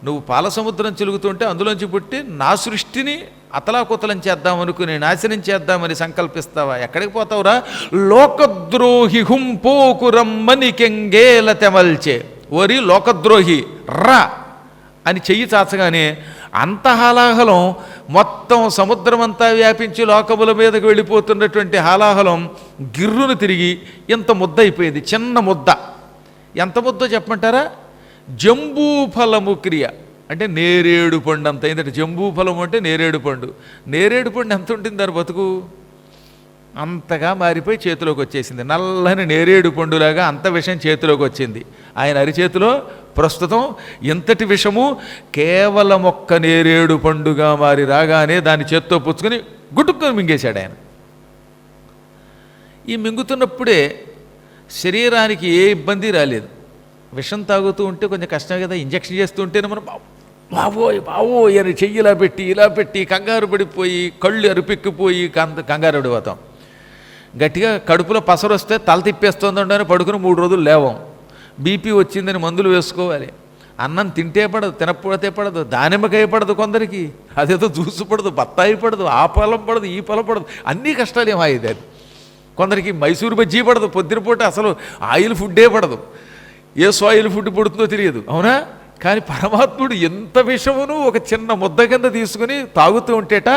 నువ్వు పాలసముద్రం చిలుగుతుంటే అందులోంచి పుట్టి నా సృష్టిని అతలాకుతలం చేద్దామనుకుని నాశనం చేద్దామని సంకల్పిస్తావా? ఎక్కడికి పోతావురా? లోకద్రోహి హుంపోకురమ్మని కెంగేల తెమల్చే, ఓరి లోకద్రోహి రా అని చెయ్యి చాచగానే అంత హాలాహలం మొత్తం సముద్రమంతా వ్యాపించి లోకముల మీదకి వెళ్ళిపోతున్నటువంటి హాలాహలం గిర్రును తిరిగి ఇంత ముద్ద అయిపోయింది, చిన్న ముద్ద. ఎంత ముద్దో చెప్పమంటారా? జంబూఫలము క్రియ అంటే నేరేడు పండు అంత అయిందంటే. జంబూఫలము అంటే నేరేడు పండు. నేరేడు పండు ఎంత ఉంటుంది దాని బతుకు? అంతగా మారిపోయి చేతిలోకి వచ్చేసింది. నల్లని నేరేడు పండులాగా అంత విషం చేతిలోకి వచ్చింది. ఆయన అరిచేతిలో ప్రస్తుతం ఎంతటి విషము కేవలం ఒక్క నేరేడు పండుగా మారి రాగానే దాన్ని చేత్తో పుచ్చుకొని గుట్టుకొని మింగేశాడు ఆయన. ఈ మింగుతున్నప్పుడే శరీరానికి ఏ ఇబ్బంది రాలేదు. విషం తాగుతూ ఉంటే కొంచెం కష్టం కదా, ఇంజక్షన్ చేస్తూ ఉంటేనే మనం బావోయ్ బావోయ్ అని చెయ్యి ఇలా పెట్టి కంగారు పడిపోయి కళ్ళు అరుపెక్కిపోయి కంగారు పడిపోతాం. గట్టిగా కడుపులో పసరు వస్తే తల తిప్పేస్తుందని పడుకుని 3 రోజులు లేవం. బీపీ వచ్చిందని మందులు వేసుకోవాలి. అన్నం తింటే పడదు, తినకపోతే పడదు, దానిమ్మకాయ పడదు కొందరికి, అదేదో జ్యూసు పడదు, బత్తాయి పడదు, ఆ పొలం పడదు, ఈ పొలం పడదు, అన్నీ కష్టాలు ఏమాయిది. అది కొందరికి మైసూరు బజ్జీ పడదు, పొద్దునపూట అసలు ఆయిల్ ఫుడ్డే పడదు, ఏ ఆయిల్ ఫుడ్ పుడుతుందో తెలియదు, అవునా? కానీ పరమాత్ముడు ఎంత విషమును ఒక చిన్న ముద్ద కింద తీసుకుని తాగుతూ ఉంటేట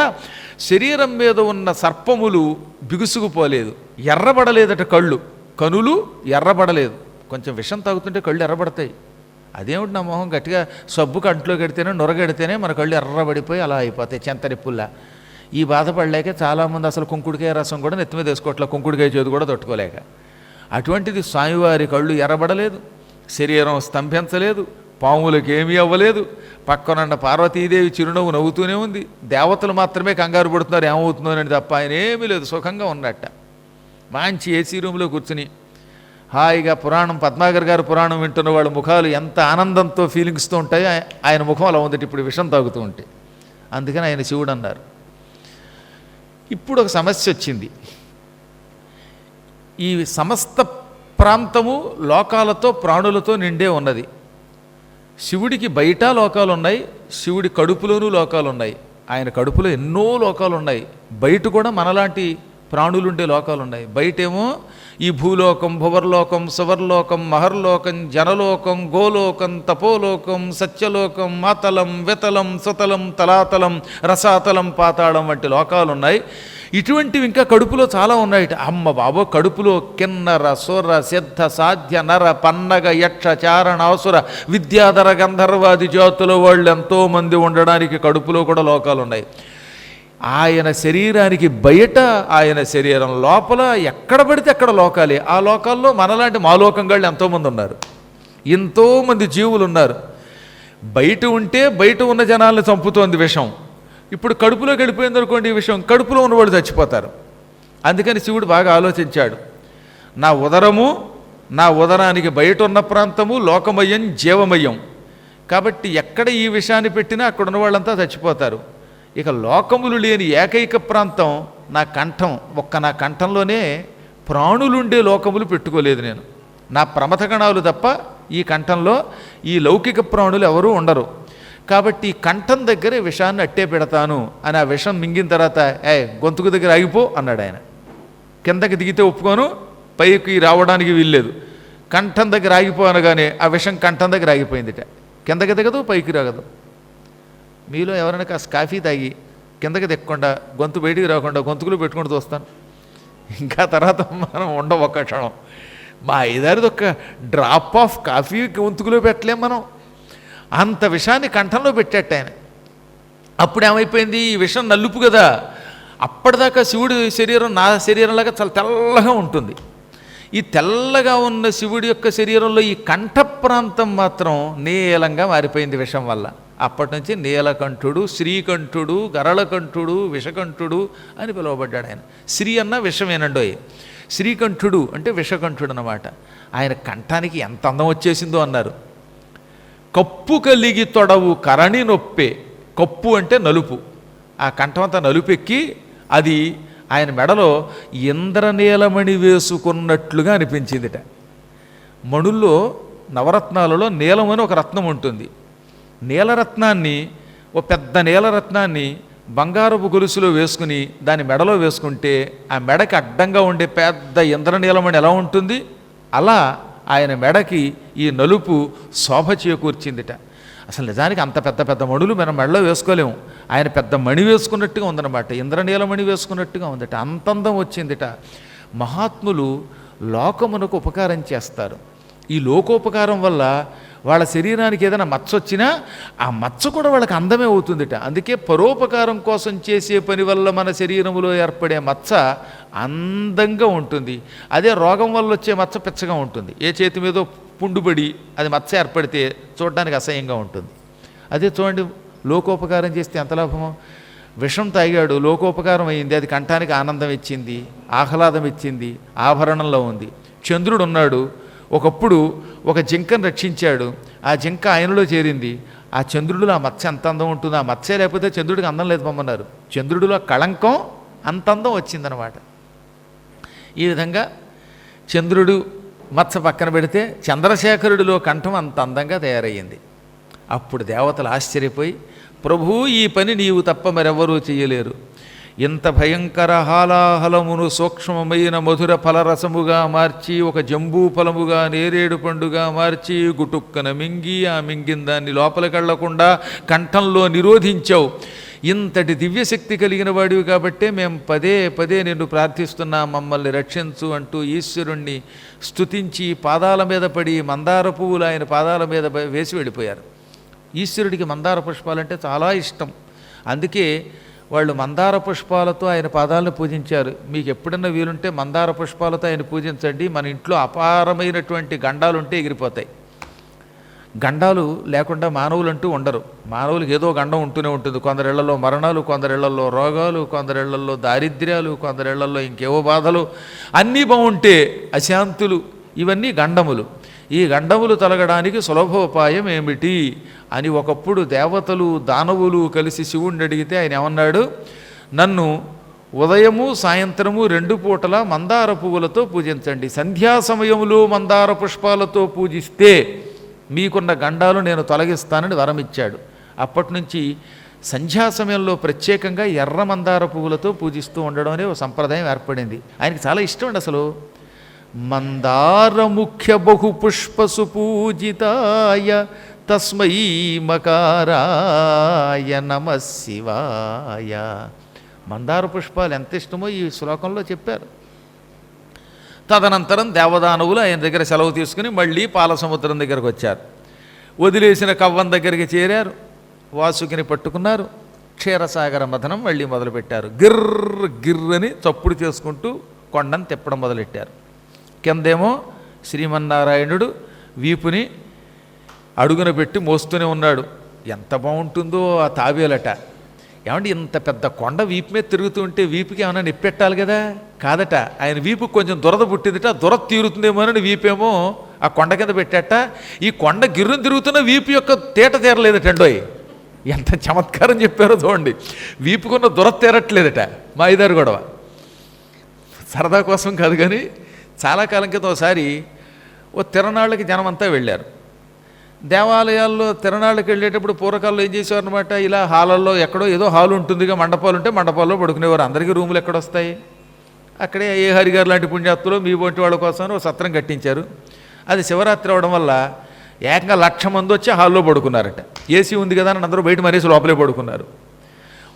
శరీరం మీద ఉన్న సర్పములు బిగుసుకుపోలేదు, ఎర్రబడలేదట కనులు ఎర్రబడలేదు. కొంచెం విషం తాగుతుంటే కళ్ళు ఎర్రబడతాయి. అదేమిటి నా మొహం గట్టిగా సబ్బు కంట్లో కడితేనే నొరగడితేనే మన కళ్ళు ఎర్రబడిపోయి అలా అయిపోతాయి చెంతరిప్పుల్లా. ఈ బాధపడలేక చాలామంది అసలు కుంకుడికాయ రసం కూడా నెత్తి మీద వేసుకోవట్లే, కుంకుడికాయ చేదు కూడా తట్టుకోలేక. అటువంటిది స్వామివారి కళ్ళు ఎర్రబడలేదు, శరీరం స్తంభించలేదు, పాములకు ఏమీ అవ్వలేదు. పక్కనున్న పార్వతీదేవి చిరునవ్వు నవ్వుతూనే ఉంది. దేవతలు మాత్రమే కంగారు పడుతున్నారు ఏమవుతుందో అని, తప్ప ఆయన ఏమీ లేదు, సుఖంగా ఉన్నట్ట. మంచి ఏసీ రూమ్లో కూర్చుని హాయిగా పురాణం, పద్మాగర్ గారు పురాణం వింటున్న వాళ్ళ ముఖాలు ఎంత ఆనందంతో ఫీలింగ్స్తో ఉంటాయో ఆయన ముఖం అలా ఉందట ఇప్పుడు విషం తాగుతూ ఉంటే. అందుకని ఆయన శివుడు అన్నారు. ఇప్పుడు ఒక సమస్య వచ్చింది. ఈ సమస్త ప్రాంతము లోకాలతో ప్రాణులతో నిండే ఉన్నది. శివుడికి బయట లోకాలు ఉన్నాయి, శివుడి కడుపులోనూ లోకాలు ఉన్నాయి. ఆయన కడుపులో ఎన్నో లోకాలు ఉన్నాయి, బయట కూడా మనలాంటి ప్రాణులుండే లోకాలు ఉన్నాయి. బయటేమో ఈ భూలోకం, భువర్లోకం, సువర్లోకం, మహర్లోకం, జనలోకం, గోలోకం, తపోలోకం, సత్యలోకం, మాతలం, వితలం, సుతలం, తలాతలం, రసాతలం, పాతాళం వంటి లోకాలు ఉన్నాయి. ఇటువంటివి ఇంకా కడుపులో చాలా ఉన్నాయి. అమ్మ బాబో, కడుపులో కిన్నర, సుర, సిద్ధ, సాధ్య, నర, పన్నగ, యక్ష, చారణ, అసుర, విద్యాధర, గంధర్వాది జాతుల వాళ్ళు ఎంతోమంది ఉండడానికి కడుపులో కూడా లోకాలు ఉన్నాయి. ఆయన శరీరానికి బయట, ఆయన శరీరం లోపల ఎక్కడ పడితే అక్కడ లోకాలే. ఆ లోకాల్లో మనలాంటి మాలోకంగాళ్ళు ఎంతోమంది ఉన్నారు, ఎంతోమంది జీవులు ఉన్నారు. బయట ఉంటే బయట ఉన్న జనాలను చంపుతోంది విషం. ఇప్పుడు కడుపులోకి వెళ్ళిపోయింది అనుకోండి ఈ విషయం, కడుపులో ఉన్నవాళ్ళు చచ్చిపోతారు. అందుకని శివుడు బాగా ఆలోచించాడు. నా ఉదరము, నా ఉదరానికి బయట ఉన్న ప్రాంతము లోకమయం, జీవమయం. కాబట్టి ఎక్కడ ఈ విషయాన్ని పెట్టినా అక్కడ ఉన్న వాళ్ళంతా చచ్చిపోతారు. ఇక లోకములు లేని ఏకైక ప్రాంతం నా కంఠం. నా కంఠంలోనే ప్రాణులుండే లోకములు పెట్టుకోలేదు నేను. నా ప్రమథగణాలు తప్ప ఈ కంఠంలో ఈ లౌకిక ప్రాణులు ఎవరూ ఉండరు. కాబట్టి ఈ కంఠం దగ్గర విషాన్ని అట్టే పెడతాను అని ఆ విషం మింగిన తర్వాత గొంతుకు దగ్గర ఆగిపో అన్నాడు ఆయన. కిందకి దిగితే ఒప్పుకోను, పైకి రావడానికి వీల్లేదు. కంఠం దగ్గర ఆగిపో అనగానే ఆ విషం కంఠం దగ్గర ఆగిపోయిందిట. కిందకి దిగదు, పైకి రాగదు. మీలో ఎవరైనా కాస్త కాఫీ తాగి కిందకి దిక్కకుండా గొంతు బయటికి రాకుండా గొంతుకులో పెట్టుకుంటూ వస్తాను. ఇంకా తర్వాత మనం ఉండవు ఒక్క క్షణం. మా ఐదారిది ఒక్క డ్రాప్ ఆఫ్ కాఫీ గొంతుకులో పెట్టలేం మనం. అంత విషాన్ని కంఠంలో పెట్టేట ఆయన. అప్పుడు ఏమైపోయింది, ఈ విషం నలుపు కదా. అప్పటిదాకా శివుడి శరీరం నా శరీరంలాగా చాలా తెల్లగా ఉంటుంది. ఈ తెల్లగా ఉన్న శివుడి యొక్క శరీరంలో ఈ కంఠ ప్రాంతం మాత్రం నీలంగా మారిపోయింది విషం వల్ల. అప్పటి నుంచి నీలకంఠుడు, శ్రీకంఠుడు, గరళకంఠుడు, విషకంఠుడు అని పిలువబడ్డాడు ఆయన. శ్రీ అన్న విషమేనండోయ్. శ్రీకంఠుడు అంటే విషకంఠుడు అన్నమాట. ఆయన కంఠానికి ఎంత అందం వచ్చేసిందో అన్నారు. కప్పు కలిగి తొడవు కరణి నొప్పే. కప్పు అంటే నలుపు. ఆ కంఠమంతా నలుపెక్కి అది ఆయన మెడలో ఇంద్రనీలమణి వేసుకున్నట్లుగా అనిపించిందిట. మణుల్లో నవరత్నాలలో నీలమని ఒక రత్నం ఉంటుంది. నీలరత్నాన్ని, ఓ పెద్ద నీలరత్నాన్ని బంగారపు గొలుసులో వేసుకుని దాని మెడలో వేసుకుంటే ఆ మెడకి అడ్డంగా ఉండే పెద్ద ఇంద్రనీలమణి ఎలా ఉంటుంది, అలా ఆయన మెడకి ఈ నలుపు శోభ చేకూర్చిందిట. అసలు నిజానికి అంత పెద్ద పెద్ద మణులు మనం మెడలో వేసుకోలేము. ఆయన పెద్ద మణి వేసుకున్నట్టుగా ఉందన్నమాట, ఇంద్రనీలమణి వేసుకున్నట్టుగా ఉందట. అంతందం వచ్చిందిట. మహాత్ములు లోకమునకు ఉపకారం చేస్తారు. ఈ లోకోపకారం వల్ల వాళ్ళ శరీరానికి ఏదైనా మచ్చ వచ్చినా ఆ మచ్చ కూడా వాళ్ళకి అందమే అవుతుందిట. అందుకే పరోపకారం కోసం చేసే పని వల్ల మన శరీరంలో ఏర్పడే మచ్చ అందంగా ఉంటుంది. అదే రోగం వల్ల వచ్చే మచ్చ పెచ్చగా ఉంటుంది. ఏ చేతి మీదో పుండుబడి అది మచ్చ ఏర్పడితే చూడడానికి అసహ్యంగా ఉంటుంది. అదే చూడండి, లోకోపకారం చేస్తే ఎంత లాభమో. విషం తాగాడు, లోకోపకారం అయింది, అది కంఠానికి ఆనందం ఇచ్చింది, ఆహ్లాదం ఇచ్చింది, ఆభరణంలో ఉంది. చంద్రుడు ఉన్నాడు, ఒకప్పుడు ఒక జింకను రక్షించాడు, ఆ జింక ఆయనలో చేరింది. ఆ చంద్రుడిలో ఆ మత్స్య ఎంత అందం ఉంటుంది. ఆ మత్స్య లేకపోతే చంద్రుడికి అందం లేదు పొమ్మన్నారు. చంద్రుడిలో కళంకం అంత అందం వచ్చిందనమాట. ఈ విధంగా చంద్రుడు మత్స్య పక్కన పెడితే చంద్రశేఖరుడిలో కంఠం అంత అందంగా తయారయ్యింది. అప్పుడు దేవతలు ఆశ్చర్యపోయి, ప్రభూ, ఈ పని నీవు తప్ప మరెవ్వరూ చెయ్యలేరు. ఇంత భయంకర హాలాహలమును సూక్ష్మమైన మధుర ఫలరసముగా మార్చి, ఒక జంబూ ఫలముగా నేరేడు పండుగా మార్చి, గుటుక్కన మింగి ఆ మింగిన దాన్ని లోపలికెళ్లకుండా కంఠంలో నిరోధించావు. ఇంతటి దివ్యశక్తి కలిగిన వాడివి కాబట్టే మేము పదే పదే నిన్ను ప్రార్థిస్తున్నా, మమ్మల్ని రక్షించు అంటూ ఈశ్వరుణ్ణి స్తుతించి పాదాల మీద పడి మందార పువ్వులు ఆయన పాదాల మీద వేసి వెళ్ళిపోయారు. ఈశ్వరుడికి మందార పుష్పాలంటే చాలా ఇష్టం. అందుకే వాళ్ళు మందార పుష్పాలతో ఆయన పాదాలను పూజించారు. మీకు ఎప్పుడన్నా వీలుంటే మందార పుష్పాలతో ఆయన పూజించండి. మన ఇంట్లో అపారమైనటువంటి గండాలు ఉంటే ఎగిరిపోతాయి. గండాలు లేకుండా మానవులు అంటూ ఉండరు. మానవులకు ఏదో గండం ఉంటూనే ఉంటుంది. కొందరిళ్లలో మరణాలు, కొందరిళ్లలో రోగాలు, కొందరిళ్లలో దారిద్ర్యాలు, కొందరిళ్లలో ఇంకేవో బాధలు, అన్నీ బాగుంటే అశాంతులు. ఇవన్నీ గండములు. ఈ గండములు తొలగడానికి సులభోపాయం ఏమిటి అని ఒకప్పుడు దేవతలు దానవులు కలిసి శివుణ్ణి అడిగితే ఆయన ఏమన్నాడు, నన్ను ఉదయము సాయంత్రము 2 పూటలా మందార పువ్వులతో పూజించండి. సంధ్యా సమయములో మందార పుష్పాలతో పూజిస్తే మీకున్న గండాలు నేను తొలగిస్తానని వరమిచ్చాడు. అప్పటి నుంచి సంధ్యా సమయంలో ప్రత్యేకంగా ఎర్ర మందార పువ్వులతో పూజిస్తూ ఉండడం అనే ఒక సంప్రదాయం ఏర్పడింది. ఆయనకి చాలా ఇష్టం అండి. అసలు మందార ముఖ్య బహుపుష్పసు పూజితాయ తస్మై మకారాయ నమః శివాయ. మందార పుష్పాలు ఎంత ఇష్టమో ఈ శ్లోకంలో చెప్పారు. తదనంతరం దేవదానవులు ఆయన దగ్గర సెలవు తీసుకుని మళ్ళీ పాలసముద్రం దగ్గరకు వచ్చారు. వదిలేసిన కవ్వం దగ్గరికి చేరారు, వాసుకిని పట్టుకున్నారు. క్షీరసాగర మథనం మళ్ళీ మొదలుపెట్టారు. గిర్ర గిర్రని చప్పుడు చేసుకుంటూ కొండను తిప్పడం మొదలెట్టారు. కిందేమో శ్రీమన్నారాయణుడు వీపుని అడుగున పెట్టి మోస్తూనే ఉన్నాడు. ఎంత బాగుంటుందో ఆ తాబేలట. ఏమంటే ఇంత పెద్ద కొండ వీపు మీద తిరుగుతూ ఉంటే వీపుకి ఏమైనా నిప్పెట్టాలి కదా, కాదట. ఆయన వీపుకి కొంచెం దురద పుట్టిందిట. దురద తీరుతుందేమోనని వీపేమో ఆ కొండ కింద పెట్టాట. ఈ కొండ గిర్రును తిరుగుతున్న వీపు యొక్క తేట తీరలేదటండోయ్. ఎంత చమత్కారం చెప్పారో చూడండి. వీపుకున్న దురద తీరట్లేదట. మా ఇదారు గొడవ సరదా కోసం కాదు కానీ, చాలా కాలం క్రితం ఒకసారి ఓ తిరణాళ్ళకి జనమంతా వెళ్ళారు. దేవాలయాల్లో తిరణాళ్ళకి వెళ్ళేటప్పుడు పూర్వకాలంలో ఏం చేసేవారు అనమాట, ఇలా హాలల్లో ఎక్కడో ఏదో హాలు ఉంటుందిగా, మండపాలు ఉంటే మండపాల్లో పడుకునేవారు. అందరికీ రూములు ఎక్కడ వస్తాయి? అక్కడే ఏ హరిగారు లాంటి పుణ్యాత్తులు మీ వంటి వాళ్ళ కోసం ఒక సత్రం కట్టించారు. అది శివరాత్రి అవడం వల్ల ఏకంగా 1,00,000 మంది వచ్చి హాల్లో పడుకున్నారట. ఏసీ ఉంది కదా అని అందరూ బయట మరేసి లోపలే పడుకున్నారు.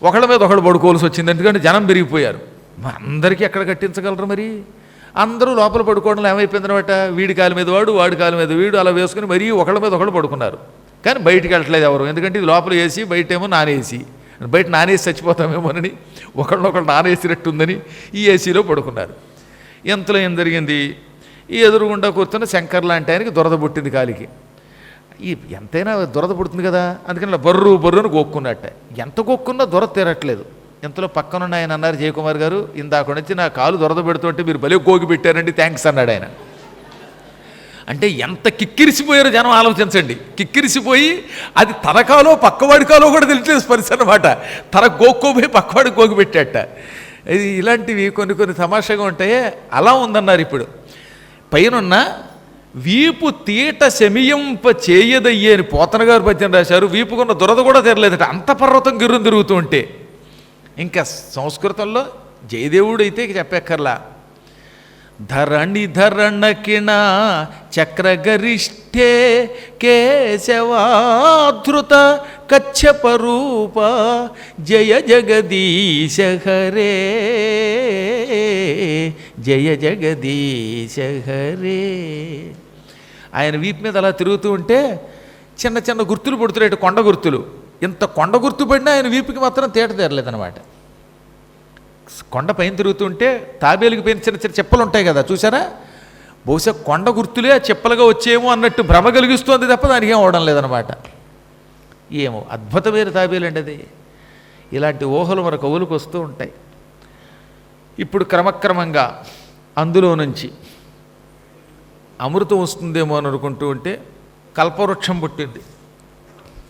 ఒకళ్ళ మీద ఒకళ్ళు పడుకోవాల్సి వచ్చింది, ఎందుకంటే జనం పెరిగిపోయారు. అందరికీ ఎక్కడ కట్టించగలరు మరి? అందరూ లోపల పడుకోవడంలో ఏమైపోయిందనమాట, వీడి కాలు మీద వాడు, వాడి కాలు మీద వీడు అలా వేసుకుని మరీ ఒకళ్ళ మీద ఒకళ్ళు పడుకున్నారు. కానీ బయటికి వెళ్ళట్లేదు ఎవరు, ఎందుకంటే ఇది లోపల ఏసీ, బయటేమో నాన్ ఏసీ. బయట నాన్ ఏసీ చచ్చిపోతామేమోనని ఒకళ్ళొకళ్ళు నాన్ ఏసినట్టుందని ఈ ఏసీలో పడుకున్నారు. ఎంతలో ఏం జరిగింది, ఈ ఎదురుగుండా కూర్చున్న శంకర్ లాంటి ఆయనకి దురద పుట్టింది కాలికి. ఈ ఎంతైనా దురద పుడుతుంది కదా, అందుకని బర్రు బర్రును గోక్కున్నట్ట. ఎంత గోక్కున్నా దురద తీరట్లేదు. ఇంతలో పక్కనున్న ఆయన అన్నారు, జయకుమార్ గారు ఇందాక నుంచి నా కాలు దొరద పెడుతుంటే మీరు భలే గోగి పెట్టారండి, థ్యాంక్స్ అన్నాడు ఆయన. అంటే ఎంత కిక్కిరిసిపోయారో జనం ఆలోచించండి. కిక్కిరిసిపోయి అది తనకాలో పక్కవాడి కాలో కూడా తెలియట్లేదు స్పర్శ అనమాట. తన గోక్కోపోయి పక్కవాడి గోకు పెట్టాట. ఇది ఇలాంటివి కొన్ని కొన్ని తమాషాగా ఉంటాయే, అలా ఉందన్నారు. ఇప్పుడు పైనున్న వీపు తీట శమియంప చేయదయ్యే అని పోతన గారు పద్యం రాశారు. వీపుకున్న దురద కూడా తెరలేదట, అంత పర్వతం గిర్రును తిరుగుతూ ఉంటే. ఇంకా సంస్కృతంలో జయదేవుడు అయితే చెప్పక్కర్లా. ధరణికిణ చక్రగరిష్ఠే కేశవాధృత కచ్చపరూప జయ జగదీశ హరే జయ జగదీశ హరే. ఆయన వీపు మీద అలా తిరుగుతూ ఉంటే చిన్న చిన్న గుర్తులు పడుతున్నాయి, కొండ గుర్తులు. ఇంత కొండ గుర్తు పడినా ఆయన వీపుకి మాత్రం తేట తీరలేదనమాట. కొండ పైన తిరుగుతుంటే తాబేలుకి పైన చిన్న చిన్న చెప్పలు ఉంటాయి కదా, చూసారా? బహుశా కొండ గుర్తులే ఆ చెప్పలుగా వచ్చేమో అన్నట్టు భ్రమ కలిగిస్తోంది తప్ప దానికి ఏం అవడం లేదనమాట. ఏమో అద్భుతమైన తాబేలు అండి అది. ఇలాంటి ఊహలు మన కవులకు వస్తూ ఉంటాయి. ఇప్పుడు క్రమక్రమంగా అందులో నుంచి అమృతం వస్తుందేమో అని అనుకుంటూ ఉంటే కల్పవృక్షం పుట్టింది.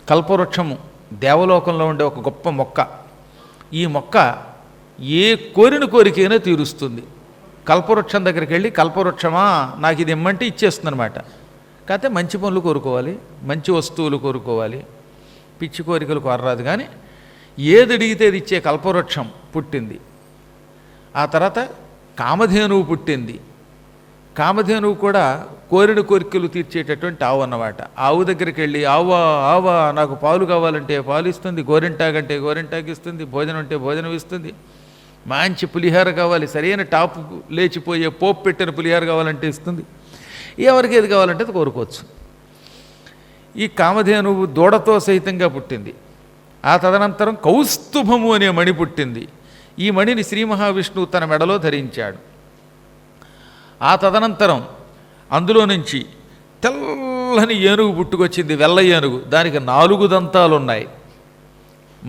కల్పవృక్షము దేవలోకంలో ఉండే ఒక గొప్ప మొక్క. ఈ మొక్క ఏ కోరిన కోరికైనా తీరుస్తుంది. కల్పవృక్షం దగ్గరికి వెళ్ళి, కల్పవృక్షమా నాకు ఇది ఇమ్మంటే ఇచ్చేస్తుంది అనమాట. కాకపోతే మంచి పనులు కోరుకోవాలి, మంచి వస్తువులు కోరుకోవాలి, పిచ్చి కోరికలు కోరరాదు. కానీ ఏది అడిగితే అది ఇచ్చే కల్పవృక్షం పుట్టింది. ఆ తర్వాత కామధేనువు పుట్టింది. కామధేనువు కూడా కోరిన కోరికలు తీర్చేటటువంటి ఆవు అన్నమాట. ఆవు దగ్గరికి వెళ్ళి, ఆవా ఆవా నాకు పాలు కావాలంటే పాలు ఇస్తుంది, గోరింటాకంటే గోరింటాకి ఇస్తుంది, భోజనం అంటే భోజనం ఇస్తుంది, మంచి పులిహార కావాలి, సరైన టాపు లేచిపోయే పోపు పెట్టిన పులిహార కావాలంటే ఇస్తుంది. ఎవరికి ఏది కావాలంటే అది కోరుకోవచ్చు. ఈ కామధేనువు దూడతో సహితంగా పుట్టింది. ఆ తదనంతరం కౌస్తుభము అనే మణి పుట్టింది. ఈ మణిని శ్రీ మహావిష్ణువు తన మెడలో ధరించాడు. ఆ తదనంతరం అందులో నుంచి తెల్లని ఏనుగు పుట్టుకొచ్చింది, వెల్ల ఏనుగు. దానికి 4 దంతాలు ఉన్నాయి.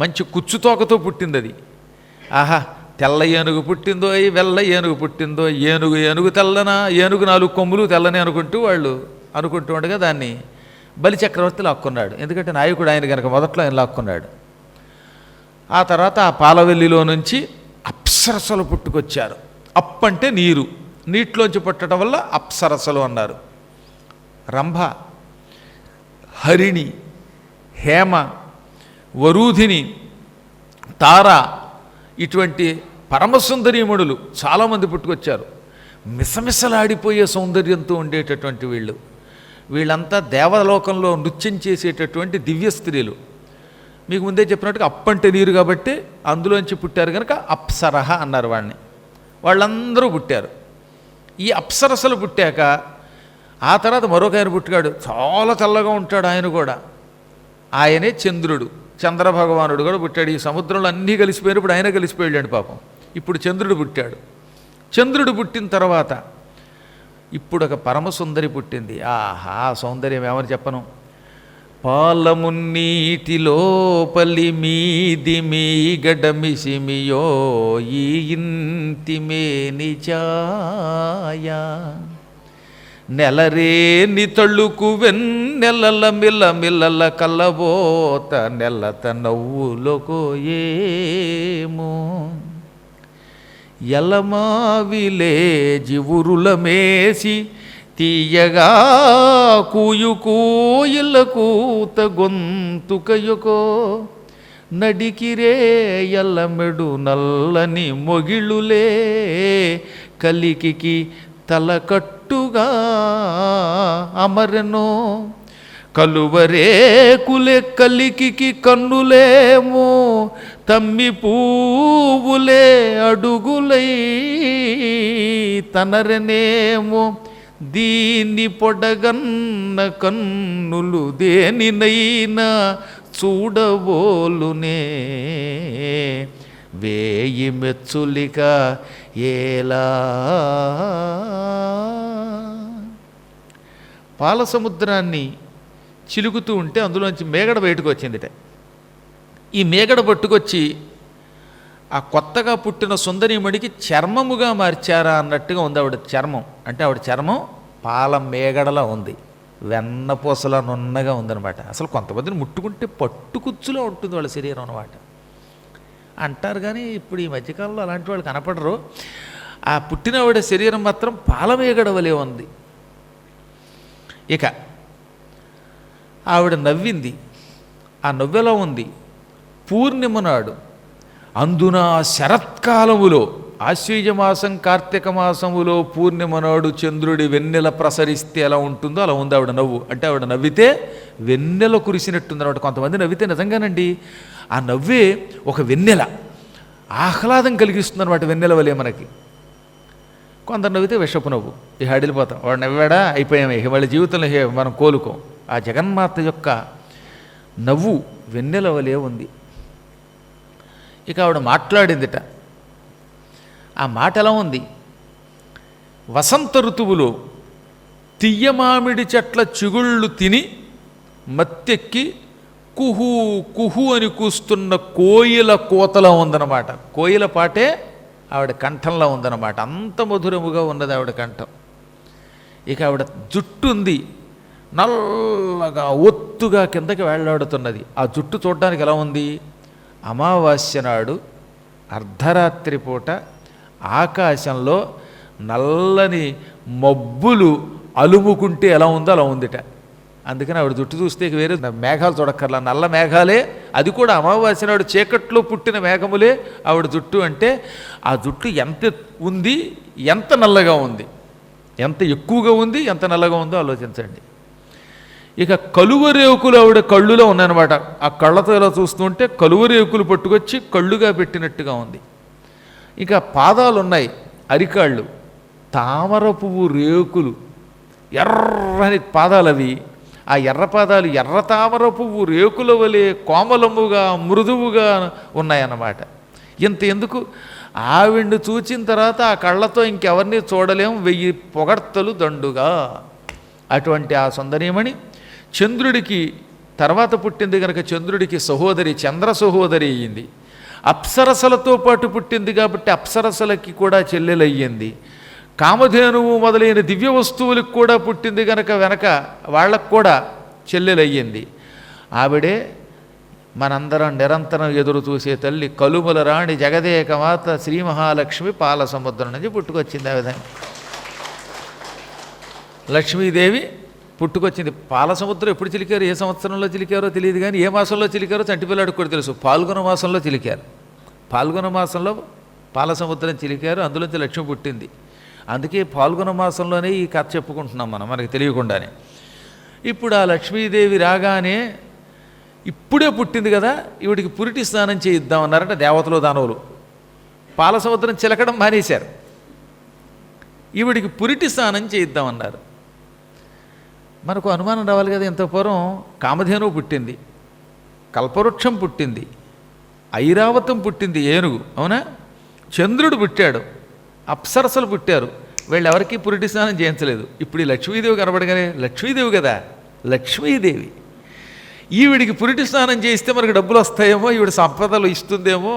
మంచి కుచ్చుతోకతో పుట్టింది అది. ఆహా, తెల్ల ఏనుగు పుట్టిందో, వెల్ల ఏనుగు పుట్టిందో, ఏనుగు తెల్లనా, ఏనుగు 4 కొమ్ములు తెల్లని అనుకుంటూ వాళ్ళు అనుకుంటూ ఉండగా దాన్ని బలిచక్రవర్తి లాక్కున్నాడు. ఎందుకంటే నాయకుడు ఆయన కనుక మొదట్లో ఆయన లాక్కున్నాడు. ఆ తర్వాత ఆ పాలవెల్లిలో నుంచి అప్సరసలు పుట్టుకొచ్చారు. అప్పంటే నీరు, నీటిలోంచి పుట్టడం వల్ల అప్సరసలు అన్నారు. రంభ, హరిణి, హేమ, వరూధిని, తార, ఇటువంటి పరమసుందరీమణులు చాలామంది పుట్టుకొచ్చారు. మిసమిసలాడిపోయే సౌందర్యంతో ఉండేటటువంటి వీళ్ళంతా దేవలోకంలో నృత్యం చేసేటటువంటి దివ్య స్త్రీలు. మీకు ముందే చెప్పినట్టుగా అప్పంటే నీరు కాబట్టి అందులోంచి పుట్టారు కనుక అప్సరహ అన్నారు వాడిని. వాళ్ళందరూ పుట్టారు. ఈ అప్సరసలు పుట్టాక ఆ తర్వాత మరొక ఆయన పుట్టాడు, చాలా చల్లగా ఉంటాడు ఆయన కూడా. ఆయనే చంద్రుడు, చంద్రభగవానుడు కూడా పుట్టాడు. ఈ సముద్రంలో అన్నీ కలిసిపోయినప్పుడు ఆయన కలిసిపోయాడు పాపం. ఇప్పుడు చంద్రుడు పుట్టాడు. చంద్రుడు పుట్టిన తర్వాత ఇప్పుడు ఒక పరమసుందరి పుట్టింది. ఆహా, సౌందర్యం ఏమని చెప్పను. పాలమున్నీటిలోపలి మీది మీగడమిసిమియో ఈ ఇంతిమేని ఛాయ నెలరేని తళుకు వెన్నెలల మిల్లమిల్లల కల్లబోత నెల్లత నవ్వులకో ఏమో ఎలమావిలే జివురుల మేసి తీయగా కూయు కూయిల కూత గొంతుకయుకో నడికిరే ఎల్లమెడు నల్లని మొగిళులే కలికి తలకట్టుగా అమరెనో కలువరే కులే కలికి కన్నులేమో తమ్మి పువ్వులే అడుగులై తనరనేమో దీన్ని పొడగన్న కన్నులు దేనినైనా చూడబోలునే వేయి మెచ్చులిక ఏలా. పాల సముద్రాన్ని చిలుకుతూ ఉంటే అందులోంచి మేగడ బయటకు వచ్చిందిట. ఈ మేగడ పట్టుకొచ్చి ఆ కొత్తగా పుట్టిన సుందరీమణికి చర్మముగా మార్చారా అన్నట్టుగా ఉంది ఆవిడ చర్మం. అంటే ఆవిడ చర్మం పాల మేగడలా ఉంది, వెన్నపూసలా నున్నగా ఉందన్నమాట. అసలు కొంతమందిని ముట్టుకుంటే పట్టుకుచ్చులో ఉంటుంది వాళ్ళ శరీరం అన్నమాట అంటారు. కానీ ఇప్పుడు ఈ మధ్యకాలంలో అలాంటి వాళ్ళు కనపడరు. ఆ పుట్టినవాడి శరీరం మాత్రం పాలమేగడ వలె ఉంది. ఇక ఆవిడ నవ్వింది. ఆ నవ్వెలా ఉంది? పూర్ణిమ నాడు, అందున శరత్కాలములో, ఆశ్వీజమాసం కార్తీక మాసములో పూర్ణిమ నాడు చంద్రుడి వెన్నెల ప్రసరిస్తే ఎలా ఉంటుందో అలా ఉంది ఆవిడ నవ్వు. అంటే ఆవిడ నవ్వితే వెన్నెల కురిసినట్టుంది అనమాట. కొంతమంది నవ్వితే నిజంగానండి ఆ నవ్వే ఒక వెన్నెల, ఆహ్లాదం కలిగిస్తుంది అనమాట, వెన్నెల వలె మనకి. కొందరు నవ్వితే విషపు నవ్వు, ఇక అడిలిపోతాం, వాడు నవ్వాడా అయిపోయామే, ఇక వాళ్ళ జీవితంలో మనం కోలుకోం. ఆ జగన్మాత యొక్క నవ్వు వెన్నెల వలె ఉంది. ఇక ఆవిడ మాట్లాడిందిట. ఆ మాట ఎలా ఉంది? వసంత ఋతువులో తియ్యమామిడి చెట్ల చిగుళ్ళు తిని మత్తెక్కి కుహు కుహు అని కూస్తున్న కోయిల కోతలా ఉందన్నమాట. కోయిల పాటే ఆవిడ కంఠంలో ఉందన్నమాట. అంత మధురముగా ఉన్నది ఆవిడ కంఠం. ఇక ఆవిడ జుట్టు ఉంది, నల్లగా ఒత్తుగా కిందకి వేళ్లాడుతున్నది. ఆ జుట్టు చూడడానికి ఎలా ఉంది? అమావాస్య నాడు అర్ధరాత్రి పూట ఆకాశంలో నల్లని మబ్బులు అలుముకుంటే ఎలా ఉందో అలా ఉందిట. అందుకని ఆవిడ జుట్టు చూస్తే వేరే మేఘాలు చూడక్కర్లా, నల్ల మేఘాలే. అది కూడా అమావాస్య నాడు చీకట్లో పుట్టిన మేఘములే ఆవిడ జుట్టు. అంటే ఆ జుట్టు ఎంత ఉంది, ఎంత నల్లగా ఉంది, ఎంత ఎక్కువగా ఉంది, ఎంత నల్లగా ఉందో ఆలోచించండి. ఇక కలువరేకులు ఆవిడ కళ్ళులో ఉన్నాయన్నమాట. ఆ కళ్ళతో ఇలా చూస్తుంటే కలువరేకులు పట్టుకొచ్చి కళ్ళుగా పెట్టినట్టుగా ఉంది. ఇక పాదాలు ఉన్నాయి, అరికాళ్ళు, తామర పువ్వు రేకులు, ఎర్రని పాదాలు అవి. ఆ ఎర్ర పాదాలు ఎర్ర తామర పువ్వు రేకుల వలె కోమలముగా మృదువుగా ఉన్నాయన్నమాట. ఇంత ఎందుకు? ఆవిడ్ని చూచిన తర్వాత ఆ కళ్ళతో ఇంకెవరిని చూడలేం, 1000 పొగడ్తలు దండుగా. అటువంటి ఆ సుందరీమణి చంద్రుడికి తర్వాత పుట్టింది కనుక చంద్రుడికి సహోదరి, చంద్ర సహోదరి అయ్యింది. అప్సరసలతో పాటు పుట్టింది కాబట్టి అప్సరసలకి కూడా చెల్లెలయ్యింది. కామధేనువు మొదలైన దివ్య వస్తువులకు కూడా పుట్టింది కనుక వెనక వాళ్ళకు కూడా చెల్లెలయ్యింది. ఆవిడే మనందరం నిరంతరం ఎదురు చూసే తల్లి, కలుముల రాణి జగదేక మాత శ్రీ మహాలక్ష్మి పాల సముద్రం నుంచి పుట్టుకొచ్చింది. ఆ విధంగా లక్ష్మీదేవి పుట్టుకొచ్చింది. పాల సముద్రం ఎప్పుడు చిలికారు, ఏ సంవత్సరంలో చిలికారో తెలియదు, కానీ ఏ మాసంలో చిలికారో చంటిపిల్లాడికి కూడా తెలుసు. పాల్గొన మాసంలో చిలికారు. పాల్గొన మాసంలో పాల సముద్రం చిలికారు, అందులోంచి లక్ష్మి పుట్టింది. అందుకే పాల్గొన మాసంలోనే ఈ కథ చెప్పుకుంటున్నాం మనం, మనకి తెలియకుండానే. ఇప్పుడు ఆ లక్ష్మీదేవి రాగానే ఇప్పుడే పుట్టింది కదా, ఈవిడికి పురిటి స్నానం చేయిద్దామన్నారట దేవతలు దానవులు. పాల సముద్రం చిలకడం మానేశారు, ఈవిడికి పురిటి స్నానం చేయిద్దామన్నారు. మనకు అనుమానం రావాలి కదా. ఇంత పూర్వం కామధేనువు పుట్టింది, కల్పవృక్షం పుట్టింది, ఐరావతం పుట్టింది, ఏనుగు, అవునా? చంద్రుడు పుట్టాడు, అప్సరసలు పుట్టారు. వీళ్ళు ఎవరికి పురిటి స్నానం చేయించలేదు. ఇప్పుడు ఈ లక్ష్మీదేవి కనబడగానే లక్ష్మీదేవి కదా, లక్ష్మీదేవి ఈవిడికి పురిటి స్నానం చేయిస్తే మనకు డబ్బులు వస్తాయేమో, ఈవిడ సంపదలు ఇస్తుందేమో,